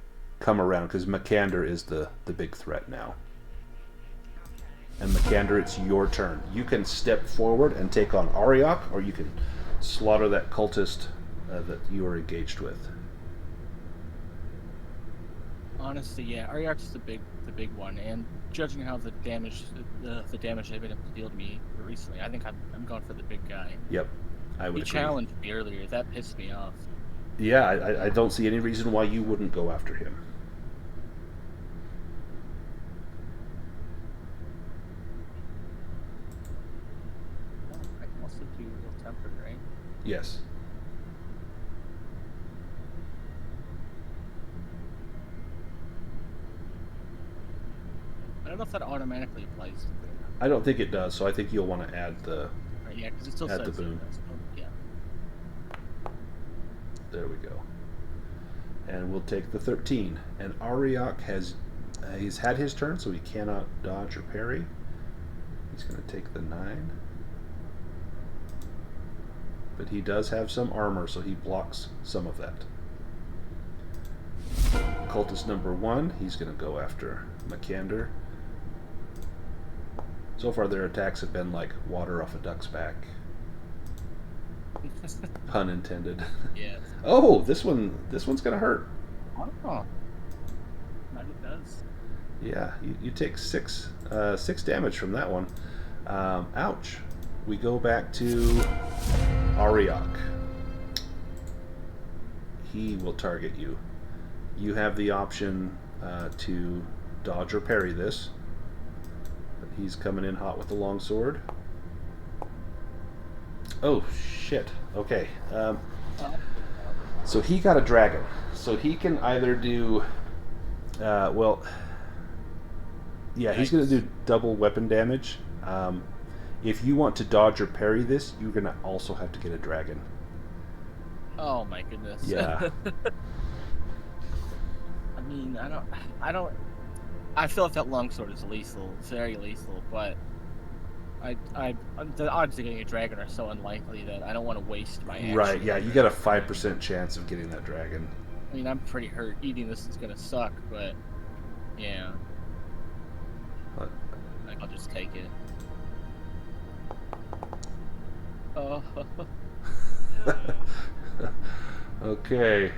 come around because Makander is the big threat now. Okay. And Makander, it's your turn. You can step forward and take on Ariok, or you can slaughter that cultist that you are engaged with. Honestly, yeah, Ariok's the big one, and judging how the damage they've been able to deal to me recently, I think I'm going for the big guy. Yep, I would He agree. challenged me earlier. That pissed me off. Yeah, I don't see any reason why you wouldn't go after him. Oh, I can also do Ill Tempered, right? Yes. I don't know if that automatically applies to the... I don't think it does, so I think you'll want to add the... Right, yeah, because it still Add the says boon. yeah. There we go. And we'll take the 13. And Ariok has... he's had his turn, so he cannot dodge or parry. He's going to take the 9. But he does have some armor, so he blocks some of that. Cultist number 1, he's going to go after Makander. So far their attacks have been like water off a duck's back. Pun intended. Yes. Oh, this one's going to hurt. Oh. That it does. Yeah, you take 6 damage from that one. Ouch. We go back to Ariok. He will target you. You have the option to dodge or parry this. But he's coming in hot with the long sword. Oh, shit. Okay. So he got a dragon. So he can either do... well... Yeah, he's going to do double weapon damage. If you want to dodge or parry this, you're going to also have to get a dragon. Oh my goodness. Yeah. I mean, I feel like that longsword is lethal, very lethal, but the odds of getting a dragon are so unlikely that I don't want to waste my action. Right, yeah, you got a 5% chance of getting that dragon. I mean, I'm pretty hurt. Eating this is gonna suck, but yeah. What? I'll just take it. Oh. Okay.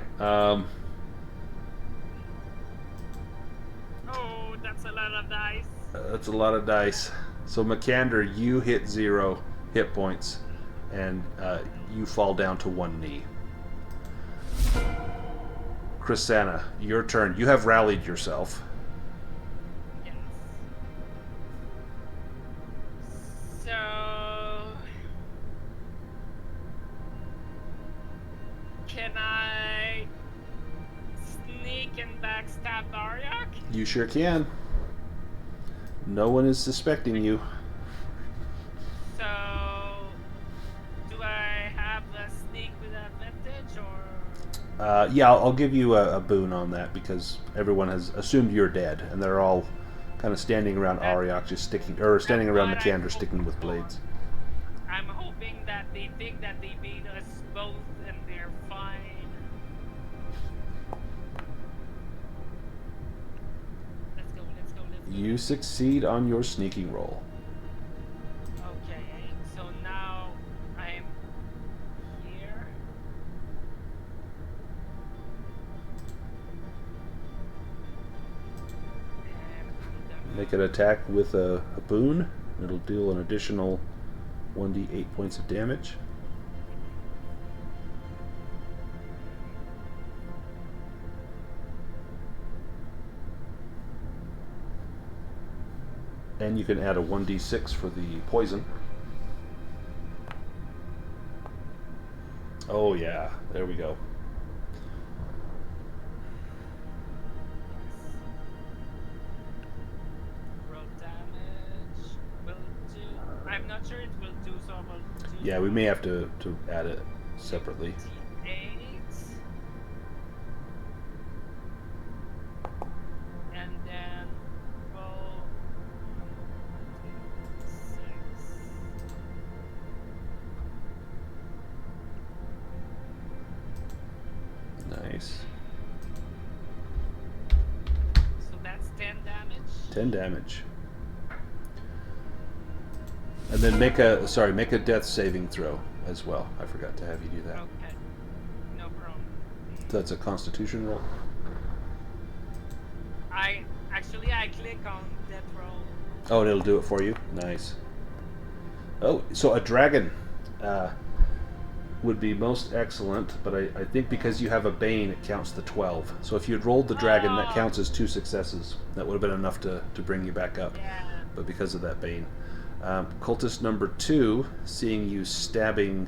Oh, that's a lot of dice. That's a lot of dice. So Makander, you hit 0 hit points, and you fall down to 1 knee. Krisanna, your turn. You have rallied yourself. Yes. So, can I sneak and backstab Ariok? You sure can. No one is suspecting you. So, do I have a sneak with advantage, or? Yeah, I'll give you a boon on that because everyone has assumed you're dead, and they're all kind of standing around Ariok, just sticking, or standing around Makander, sticking with blades. I'm hoping that they think that they beat us both and they're fine. Let's go. You succeed on your sneaking roll. Okay, so now I'm here. And Make an attack with a boon. It'll deal an additional 1d8 points of damage. And you can add a 1d6 for the poison. Oh yeah, there we go. roll damage will do. I'm not sure it will do, so I will do. Yeah, we may have to add it separately. 8. And then roll 6. Nice. 10 damage. And then make a death saving throw as well. I forgot to have you do that. Okay. No problem. So that's a Constitution roll. I click on death roll. Oh, and it'll do it for you. Nice. Oh, so a dragon would be most excellent, but I think because you have a Bane, it counts the 12. So if you'd rolled the dragon, that counts as 2 successes. That would have been enough to bring you back up. Yeah. But because of that Bane. Cultist number 2, seeing you stabbing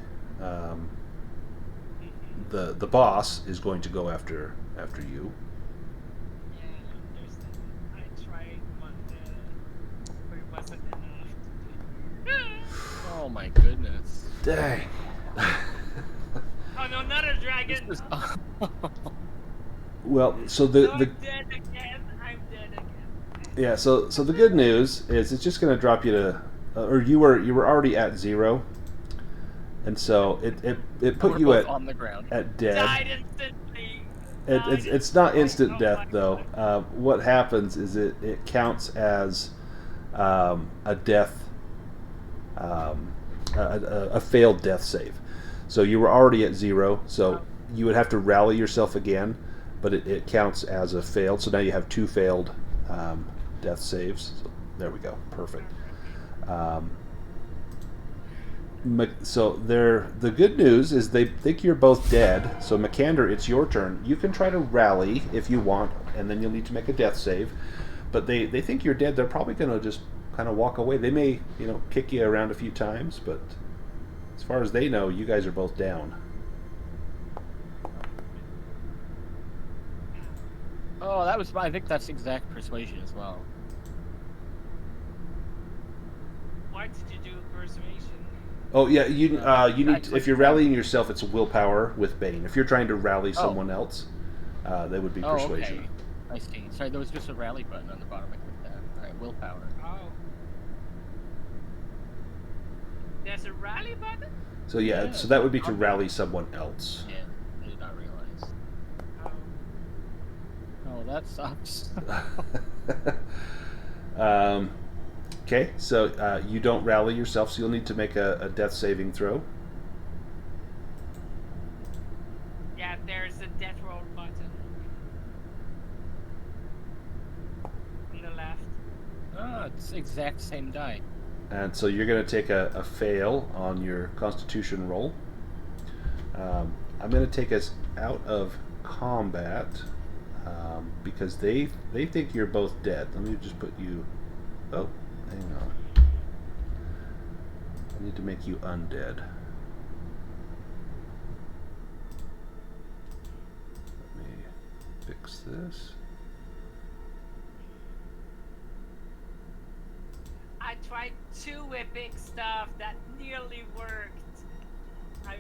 the boss, is going to go after you. Yeah, I understand. I tried, but it wasn't enough. Oh my goodness. Dang. Oh no, not a dragon! Well, so I'm dead again. I'm dead again. yeah, so the good news is it's just going to drop you to, or you were already at 0, and so it put We're you both at on the ground. at dead. Died instantly. It's not instant death though. What happens is it counts as a death, a failed death save. So you were already at 0, so you would have to rally yourself again, but it counts as a failed. So now you have 2 failed death saves. So there we go, perfect. So the good news is they think you're both dead. So Makander, it's your turn. You can try to rally if you want, and then you'll need to make a death save. But they think you're dead. They're probably going to just kind of walk away. They may kick you around a few times, but as far as they know, you guys are both down. Oh, that was. I think that's exact persuasion as well. Why did you do persuasion? Oh yeah, you need if you're rallying yourself, it's willpower with Bane. If you're trying to rally someone else, that would be persuasion. Okay. I see. Sorry, there was just a rally button on the bottom. I clicked that. All right, willpower. Oh. There's a rally button? So yeah, so that would be to rally someone else. Yeah, I did not realize. Oh. Oh, that sucks. Okay, so you don't rally yourself, so you'll need to make a death saving throw. Yeah, there's a death roll button. On the left. Oh, it's the exact same die. And so you're going to take a fail on your Constitution roll. I'm going to take us out of combat because they think you're both dead. Let me just put you... Oh, hang on. I need to make you undead. Let me fix this. I tried 2 epic stuff that nearly worked. I'm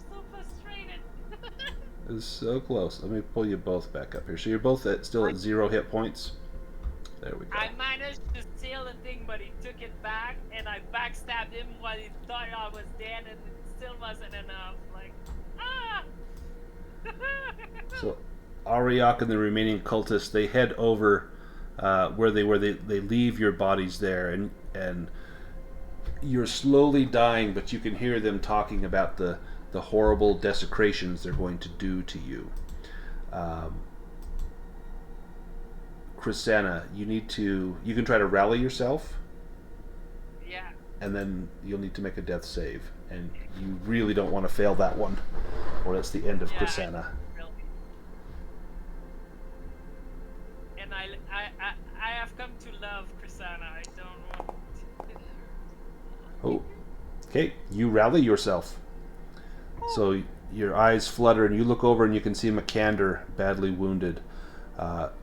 so frustrated. It was so close. Let me pull you both back up here. So you're both still at 0 hit points. There we go. I managed to steal the thing, but he took it back, and I backstabbed him while he thought I was dead, and it still wasn't enough. Like, ah! So Ariok and the remaining cultists, they head over where they were. They leave your bodies there, and you're slowly dying, but you can hear them talking about the horrible desecrations they're going to do to you. Krisanna, you can try to rally yourself. Yeah. And then you'll need to make a death save, and you really don't want to fail that one, or that's the end of Krisanna. Really. And I have come to love Krisanna. I don't want to. Oh, okay. You rally yourself. So your eyes flutter, and you look over, and you can see Makander badly wounded.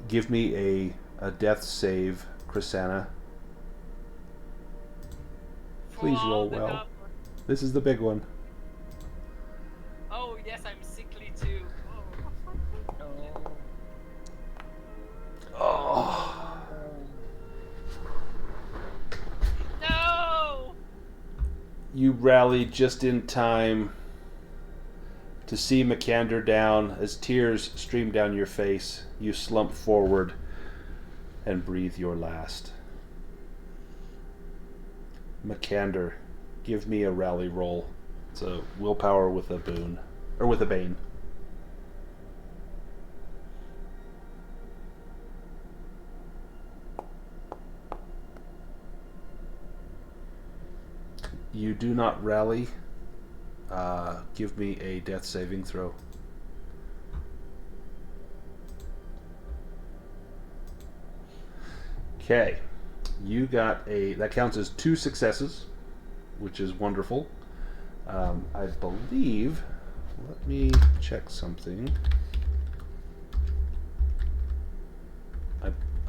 Give me a death save, Krisanna. Please roll well. This is the big one. Oh yes, I'm sickly too. Oh. No! You rally just in time to see Makander down. As tears stream down your face, you slump forward, and breathe your last. Makander, give me a rally roll. It's a willpower with a boon, or with a bane. You do not rally. Give me a death saving throw. Okay. You got that counts as 2 successes, which is wonderful. I believe, let me check something.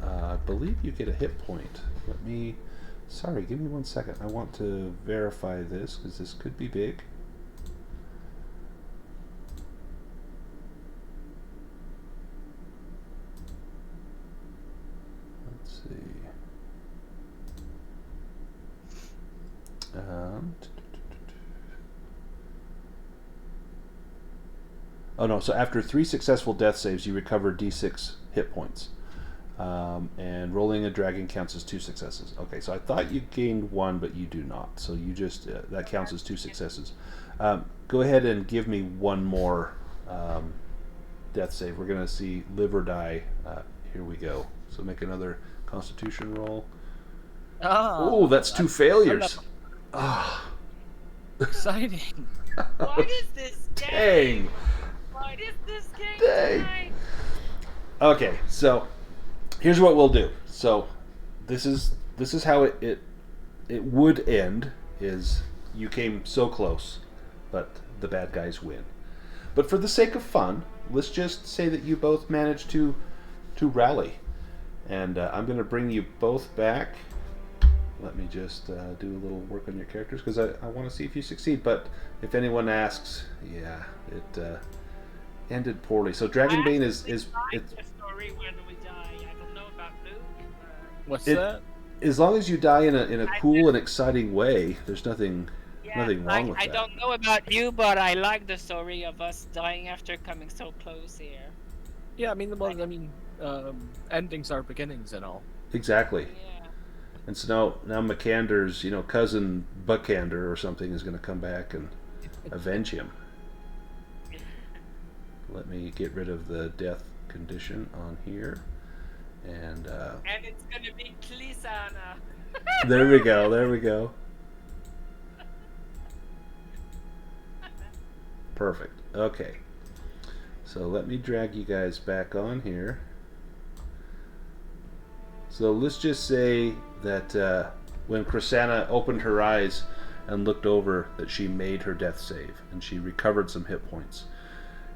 I believe you get a hit point. Sorry, give me 1 second. I want to verify this, because this could be big. Let's see. Oh no, so after 3 successful death saves, you recover d6 hit points. And rolling a dragon counts as 2 successes. Okay, so I thought you gained 1, but you do not. So you just, that counts as 2 successes. Go ahead and give me 1 more death save. We're going to see live or die. Here we go. So make another constitution roll. Oh, that's 2 failures. Ah. Exciting. What is this game? Dang. What is this game Dang. tonight? Okay, so here's what we'll do. So this is how it would end. Is you came so close, but the bad guys win. But for the sake of fun, let's just say that you both managed to rally, and I'm going to bring you both back. Let me just do a little work on your characters, because I want to see if you succeed. But if anyone asks, yeah, it ended poorly. So Dragonbane is the story when we die. I don't know about Luke. What's that? As long as you die in a cool and exciting way, there's nothing wrong with that. I don't know about you, but I like the story of us dying after coming so close here. Yeah, endings are beginnings and all. Exactly. Yeah. And so now Makander's, cousin Buckander or something is going to come back and avenge him. Let me get rid of the death condition on here. And it's going to be Krisanna. there we go. Perfect. Okay. So let me drag you guys back on here. So let's just say that when Krisanna opened her eyes and looked over, that she made her death save and she recovered some hit points.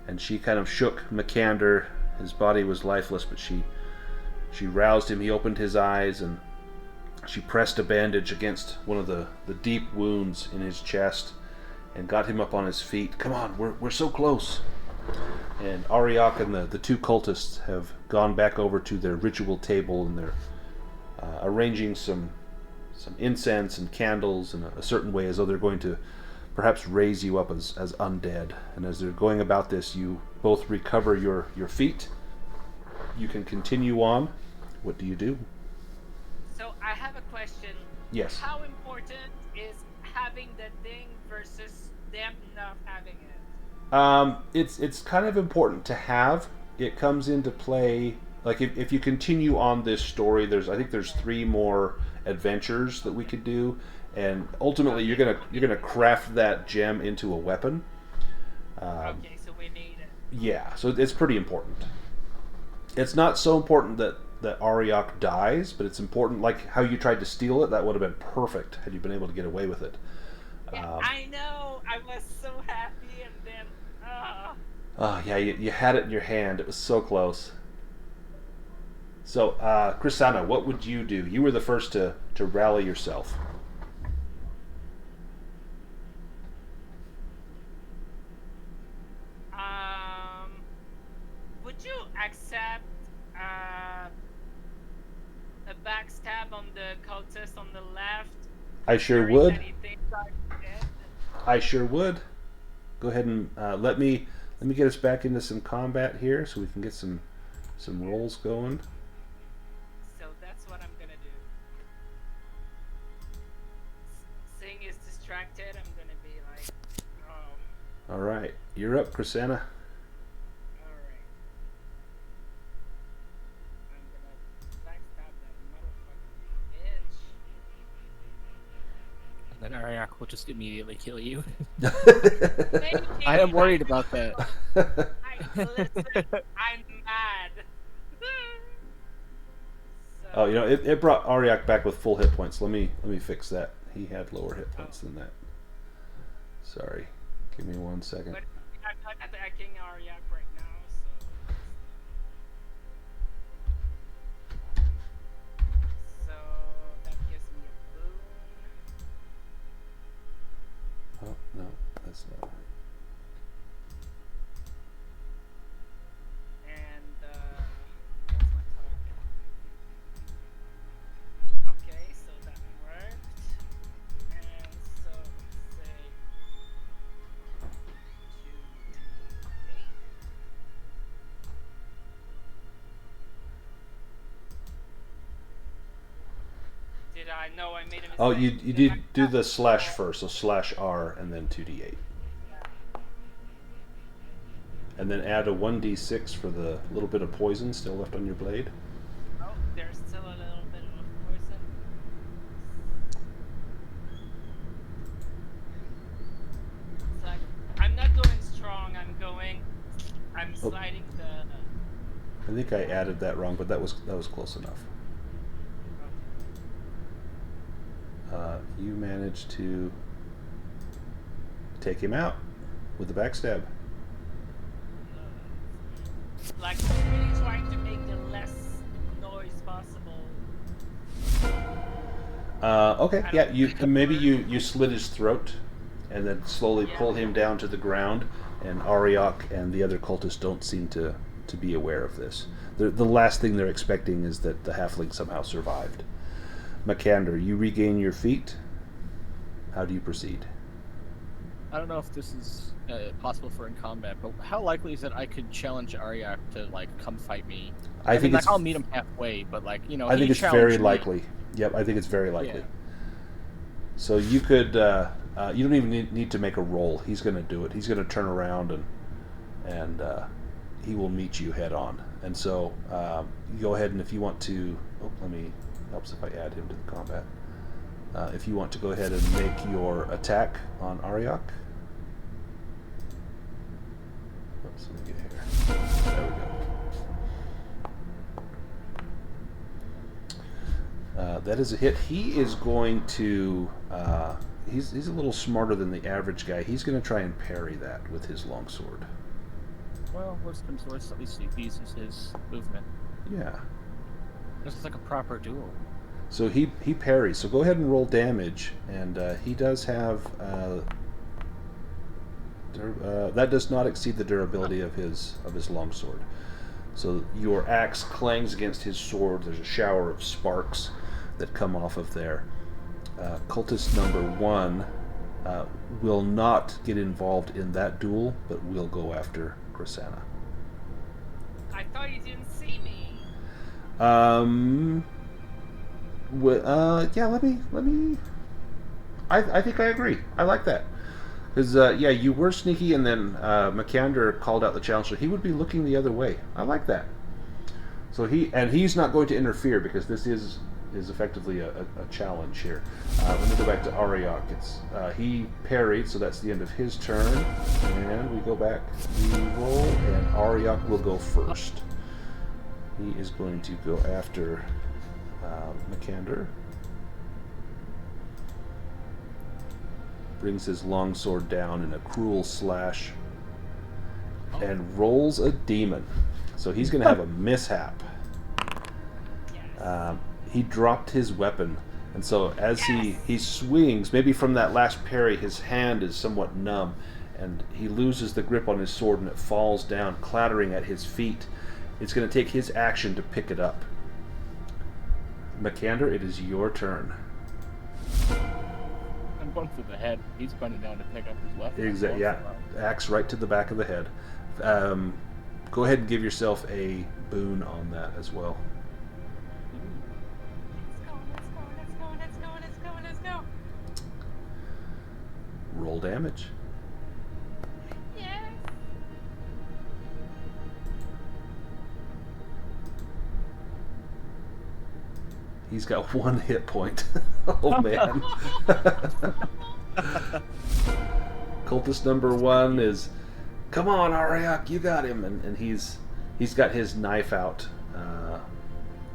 And she kind of shook Makander. His body was lifeless, but she roused him. He opened his eyes and she pressed a bandage against one of the deep wounds in his chest and got him up on his feet. Come on, we're so close. And Ariok and the 2 cultists have gone back over to their ritual table, and they're arranging some incense and candles in a certain way, as though they're going to perhaps raise you up as undead. And as they're going about this, you both recover your feet. You can continue on. What do you do? So I have a question. Yes. How important is having the thing versus them not having it? It's kind of important to have. It comes into play, like if you continue on this story, I think there's 3 more adventures that we could do, and ultimately you're gonna craft that gem into a weapon. Okay, so we need it. Yeah, so it's pretty important. It's not so important that Ariok dies, but it's important, like how you tried to steal it. That would have been perfect had you been able to get away with it. Yeah, I know. I was so happy, and then. Oh yeah, you had it in your hand. It was so close. So, Krisanna, what would you do? You were the first to rally yourself. Would you accept a backstab on the cultist on the left? I sure Hearing would. that he thinks I'm dead? I sure would. Go ahead and let me get us back into some combat here, so we can get some rolls going. So everything is distracted, I'm gonna be like, oh, All right, you're up, Krisanna. alright. I'm gonna backstab that motherfucking bitch. And then Ariak will just immediately kill you. Thank you, I am worried about that. Listen, I'm mad. So, Oh, you know, it brought Ariak back with full hit points. Let me fix that. He had lower hit points than that. Sorry. Give me 1 second. but I'm not attacking Aryak right now, so that gives me a boon. Oh, no, that's not. And that's my target. Okay, so that worked. And so say 2d8. Did I know I made a mistake? Oh, you did do the slash first, so slash R and then 2d8. And then add a 1d6 for the little bit of poison still left on your blade. Oh, there's still a little bit of poison. It's like, I'm not going strong, I'm Oh. sliding the... I think I added that wrong, but that was close enough. You managed to take him out with the backstab. Like, really trying to make the less noise possible. Okay, yeah, maybe you slit his throat and then slowly pull him down to the ground, and Ariak and the other cultists don't seem to be aware of this. The last thing they're expecting is that the halfling somehow survived. Makander, you regain your feet. How do you proceed? I don't know if this is possible for in combat, but how likely is it I could challenge Ariak to like come fight me? I think mean, it's. I'll meet him halfway, but like I think he it's very challenged me. likely. Yep, I think it's very likely. Yeah. So you could. You don't even need to make a roll. He's going to do it. He's going to turn around and he will meet you head on. And so you go ahead, and if you want to, helps if I add him to the combat. If you want to go ahead and make your attack on Ariak. Oops, let me get here. There we go. That is a hit. He is going to. He's a little smarter than the average guy. He's going to try and parry that with his longsword. Well, worst comes to worst, at least he uses his movement. Yeah. This is like a proper duel. So he parries. So go ahead and roll damage, and he does have that does not exceed the durability of his longsword. So your axe clangs against his sword. There's a shower of sparks that come off of there. Cultist number 1 will not get involved in that duel, but will go after Krisanna. I thought you didn't see me. Yeah, let me. I think I agree. I like that. Because, you were sneaky, and then Makander called out the challenger. He would be looking the other way. I like that. So he's not going to interfere, because this is effectively a challenge here. Let me go back to Ariak. He parried, so that's the end of his turn. And we go back, we roll, and Ariak will go first. He is going to go after Makander. Brings his longsword down in a cruel slash and rolls a demon. So he's going to have a mishap. He dropped his weapon, and so as he swings, maybe from that last parry, his hand is somewhat numb, and he loses the grip on his sword, and it falls down, clattering at his feet. It's going to take his action to pick it up. Makander, it is your turn. I'm going for the head. He's bending down to pick up his weapon. Exactly. Yeah, axe right to the back of the head. Go ahead and give yourself a boon on that as well. Let's go. roll damage. Yes. He's got 1 hit point. Oh man. Cultist number 1 is, come on, Auriok, you got him, and he's got his knife out,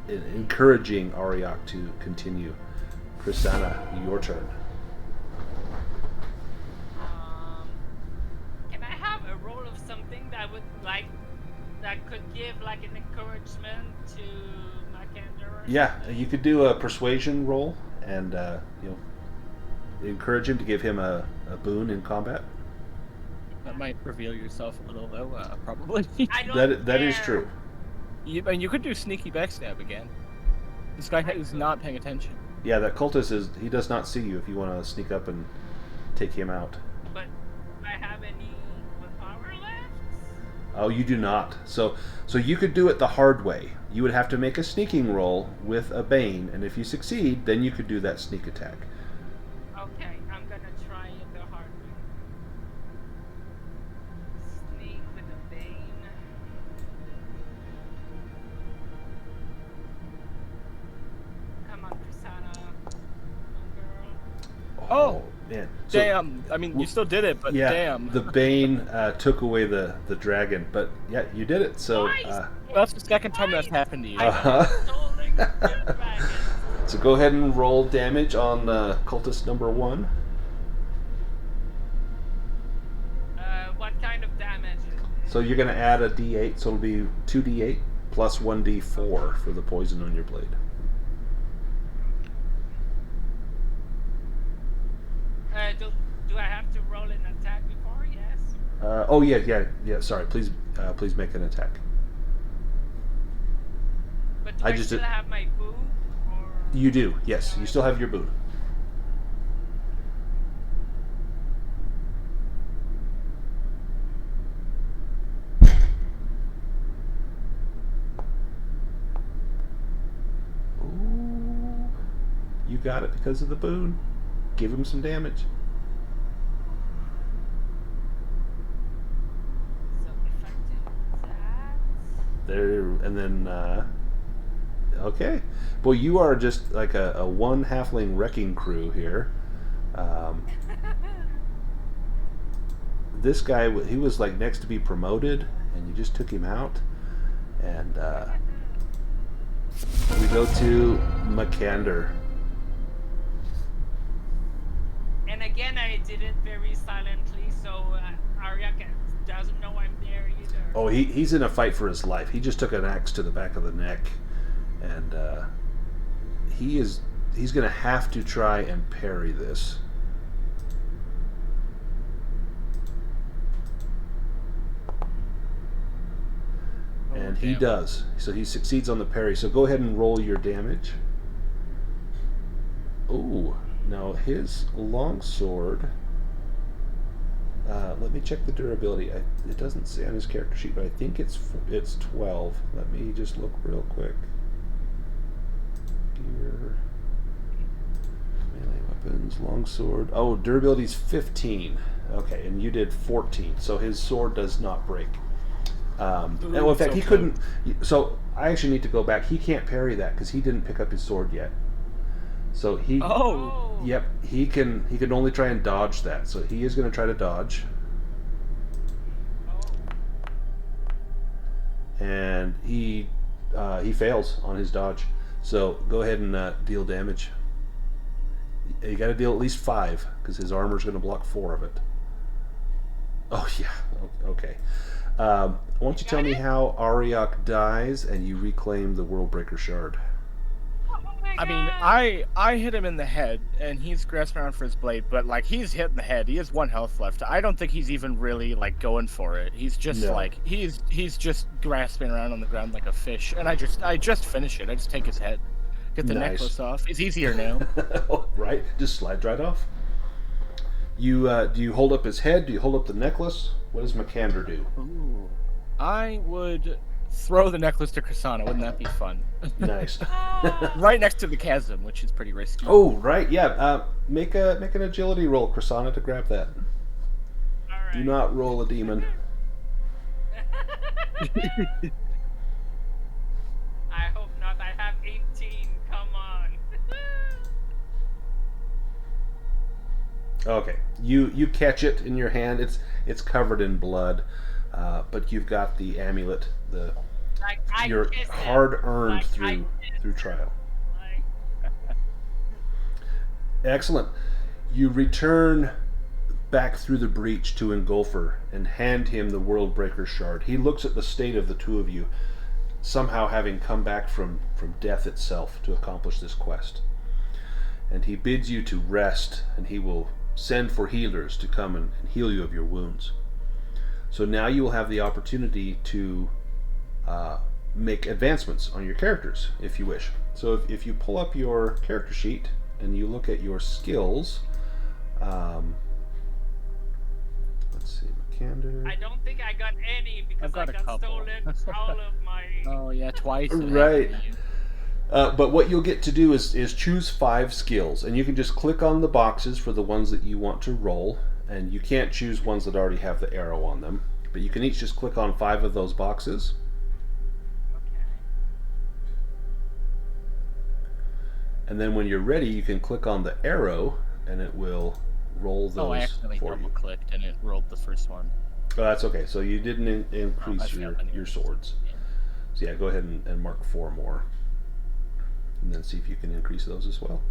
encouraging Auriok to continue. Krisanna, your turn. Can I have a roll of something that would like that could give like an encouragement to Makander? Yeah, you could do a persuasion roll and encourage him to give him a boon in combat. That might reveal yourself a little, though, probably. That is true. And you could do sneaky backstab again. This guy is not paying attention. Yeah, that cultist he does not see you if you want to sneak up and take him out. But do I have any willpower left? Oh, you do not. So you could do it the hard way. You would have to make a sneaking roll with a Bane, and if you succeed, then you could do that sneak attack. Okay, I'm gonna try it the hard way. Sneak with a Bane. Come on, Krisanna. Come on, girl. Oh, man. Damn. I mean, you still did it, but yeah, damn. the Bane took away the dragon, but yeah, you did it. So That's the second time that's happened to you. Stolen the dragon. so go ahead and roll damage on cultist number 1. What kind of damage is it? So you're going to add a d8, so it'll be 2d8 plus 1d4 for the poison on your blade. Do I have to roll an attack before? Yes. Oh yeah. Sorry, please make an attack. But do I I just still did- have my boom? Or... You do, yes. You still have your boon. Ooh, you got it because of the boon. Give him some damage. So if I do that... There, and then, okay. Boy, you are just like a one halfling wrecking crew here. This guy, he was like next to be promoted, and you just took him out. And we go to Makander. And again, I did it very silently, so Arya doesn't know I'm there either. Oh, he's in a fight for his life. He just took an axe to the back of the neck, and he's going to have to try and parry this. And he damn. does. So he succeeds on the parry. So go ahead and roll your damage. Ooh, now his longsword. Let me check the durability. It doesn't say on his character sheet, but I think it's 12. Let me just look real quick. Gear, melee weapons, longsword. Oh, durability's 15. Okay, and you did 14. So his sword does not break. Well, in fact, he couldn't. So I actually need to go back. He can't parry that because he didn't pick up his sword yet. So he. Oh. Yep, he can only try and dodge that. So he is going to try to dodge. And he fails on his dodge. So go ahead and deal damage. You got to deal at least 5 because his armor's going to block 4 of it. Oh yeah. Okay. Why don't you tell me how Auriok dies and you reclaim the Worldbreaker Shard? Oh my I mean, God. I hit him in the head, and he's grasping around for his blade, but, like, he's hit in the head. He has 1 health left. I don't think he's even really, like, going for it. He's just, No. like, he's just grasping around on the ground like a fish, and I just finish it. I just take his head. Get the Nice. necklace off. It's easier now. Right? Just slides right off. You do you hold up his head? Do you hold up the necklace? What does Makander do? Ooh. I would throw the necklace to Krisanna. Wouldn't that be fun? Nice. Right next to the chasm, which is pretty risky. Oh, right, yeah. Make an agility roll, Krisanna, to grab that. All right. Do not roll a demon. I hope not. I have 18. Come on. Okay, you catch it in your hand. It's covered in blood, but you've got the amulet. Like, I You're kissed him. hard earned Like, I through kissed trial. Like, Excellent. You return back through the breach to Ingolfr and hand him the Worldbreaker Shard. He looks at the state of the two of you, somehow having come back from death itself to accomplish this quest. And he bids you to rest, and he will send for healers to come and heal you of your wounds. So now you will have the opportunity to make advancements on your characters, if you wish. So if you pull up your character sheet and you look at your skills, let's see, Makander. I don't think I got any because I've got I a got couple. stolen all of my. Oh yeah, twice. Right. But what you'll get to do is choose 5 skills, and you can just click on the boxes for the ones that you want to roll, and you can't choose ones that already have the arrow on them, but you can each just click on 5 of those boxes. Okay. And then when you're ready, you can click on the arrow, and it will roll those Oh, I accidentally for you. double clicked and it rolled the first one. Oh, that's okay. So you didn't increase I failed anyway. your swords. So yeah, go ahead and mark 4 more. And then see if you can increase those as well.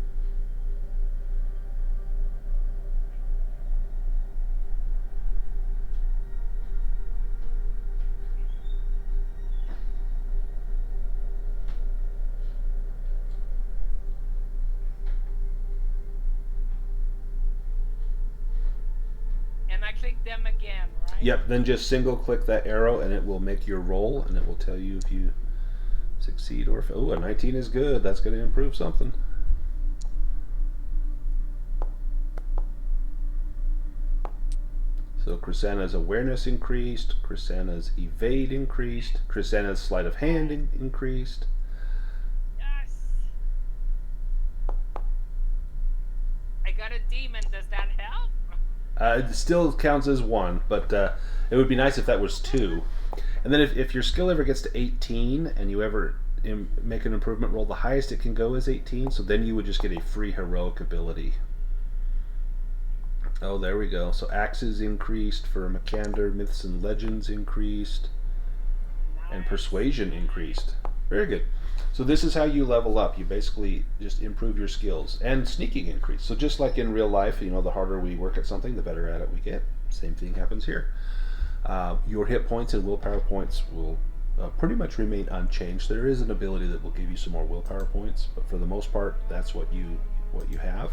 And I click them again, right? Yep, then just single click that arrow and it will make your roll, and it will tell you if you succeed or fail. Oh, a 19 is good. That's going to improve something. So Krisanna's awareness increased, Krisanna's evade increased, Krisanna's sleight of hand increased. Yes. I got a demon. Does that help? It still counts as 1, but it would be nice if that was 2. And then if your skill ever gets to 18 and you ever make an improvement roll, the highest it can go is 18, so then you would just get a free heroic ability. Oh, there we go. So axes increased for Makander, myths and legends increased, and persuasion increased. Very good. So this is how you level up. You basically just improve your skills, and sneaking increase. So just like in real life, you know, the harder we work at something, the better at it we get. Same thing happens here. Your hit points and willpower points will pretty much remain unchanged. There is an ability that will give you some more willpower points, but for the most part, that's what you have.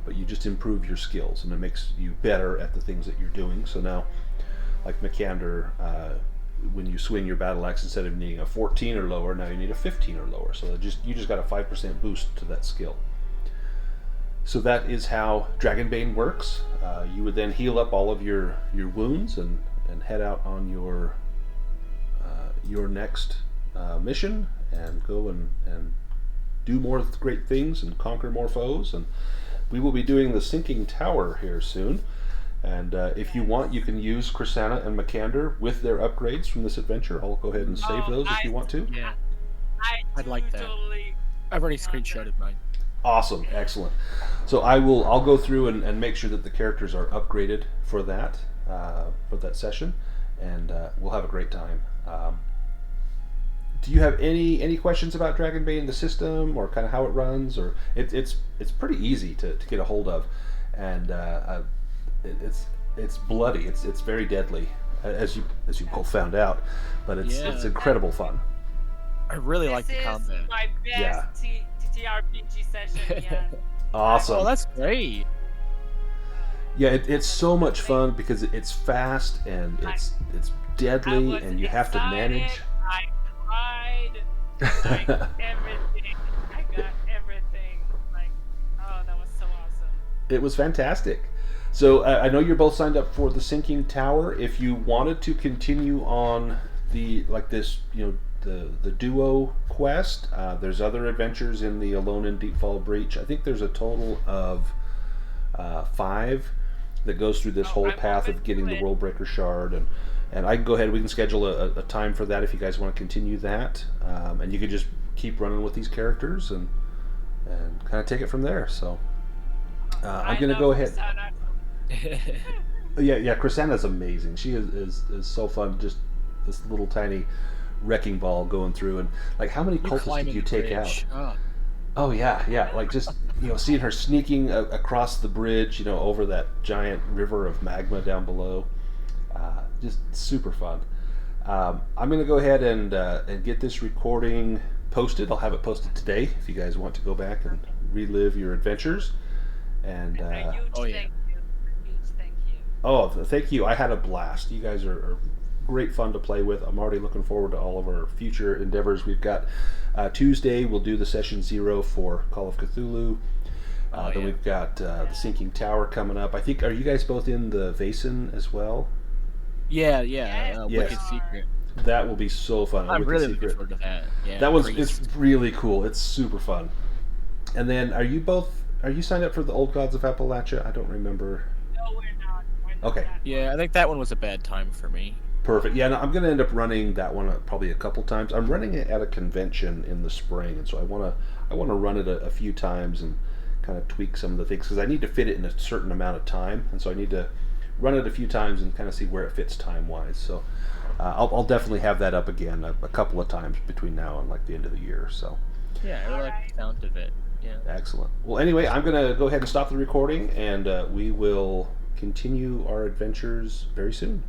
But you just improve your skills, and it makes you better at the things that you're doing. So now, like Makander, when you swing your battle axe, instead of needing a 14 or lower, now you need a 15 or lower. So you just got a 5% boost to that skill. So that is how Dragonbane works. You would then heal up all of your wounds and head out on your next mission and go and do more great things and conquer more foes. And we will be doing the Sinking Tower here soon. And if you want, you can use Krisanna and Makander with their upgrades from this adventure. I'll go ahead and save those if you want to. Yeah, I'd like that. Totally. I've already screenshotted mine. Awesome, excellent. So I'll go through and make sure that the characters are upgraded for that session, and we'll have a great time. Do you have any questions about Dragonbane, the system, or kind of how it runs? Or it's pretty easy to get a hold of, and it's bloody. It's very deadly, as you both found out, but it's incredible fun. I really like the combat. This is my best TTRPG session yet. Awesome. Oh, that's great. Yeah, it's so much fun because it's fast and it's deadly, and you have to manage. I cried. Like everything. I got everything. Like, oh, that was so awesome. It was fantastic. So I know you're both signed up for the Sinking Tower. If you wanted to continue on this, the duo quest. There's other adventures in the Alone in Deepfall Breach. I think there's a total of 5 that goes through this whole I'm path open of getting to the it. Worldbreaker Shard, and I can go ahead. We can schedule a time for that if you guys want to continue that, and you can just keep running with these characters and kind of take it from there. So I'm I gonna love go ahead. Krisanna. Yeah, Krisanna's amazing. She is so fun. Just this little tiny wrecking ball going through, and like how many cultists climbing did you the take bridge. out? Oh. Oh yeah, like just seeing her sneaking across the bridge, over that giant river of magma down below, just super fun. I'm gonna go ahead and get this recording posted. I'll have it posted today if you guys want to go back and relive your adventures. And A huge Oh, yeah. thank you. A huge thank you. oh, thank you. I had a blast. You guys are great fun to play with. I'm already looking forward to all of our future endeavors. We've got Tuesday, we'll do the session 0 for Call of Cthulhu. Then Yeah. we've got the Sinking Tower coming up. I think, are you guys both in the Vaesen as well? Yeah, Yes, Yes. Wicked Secret. That will be so fun. I'm Wicked really looking Secret. forward to that. Yeah, That was Priest. it's really cool. It's super fun. And then are you signed up for the Old Gods of Appalachia? I don't remember. No, we're not. We're not Okay. that Yeah, I think that one was a bad time for me. Perfect. Yeah, no, I'm going to end up running that one probably a couple times. I'm running it at a convention in the spring, and so I want to run it a few times and kind of tweak some of the things because I need to fit it in a certain amount of time, and so I need to run it a few times and kind of see where it fits time wise. So I'll definitely have that up again a couple of times between now and like the end of the year. So Yeah, I really like Alright. the sound of it. Yeah. excellent. Well, anyway, I'm going to go ahead and stop the recording, and we will continue our adventures very soon.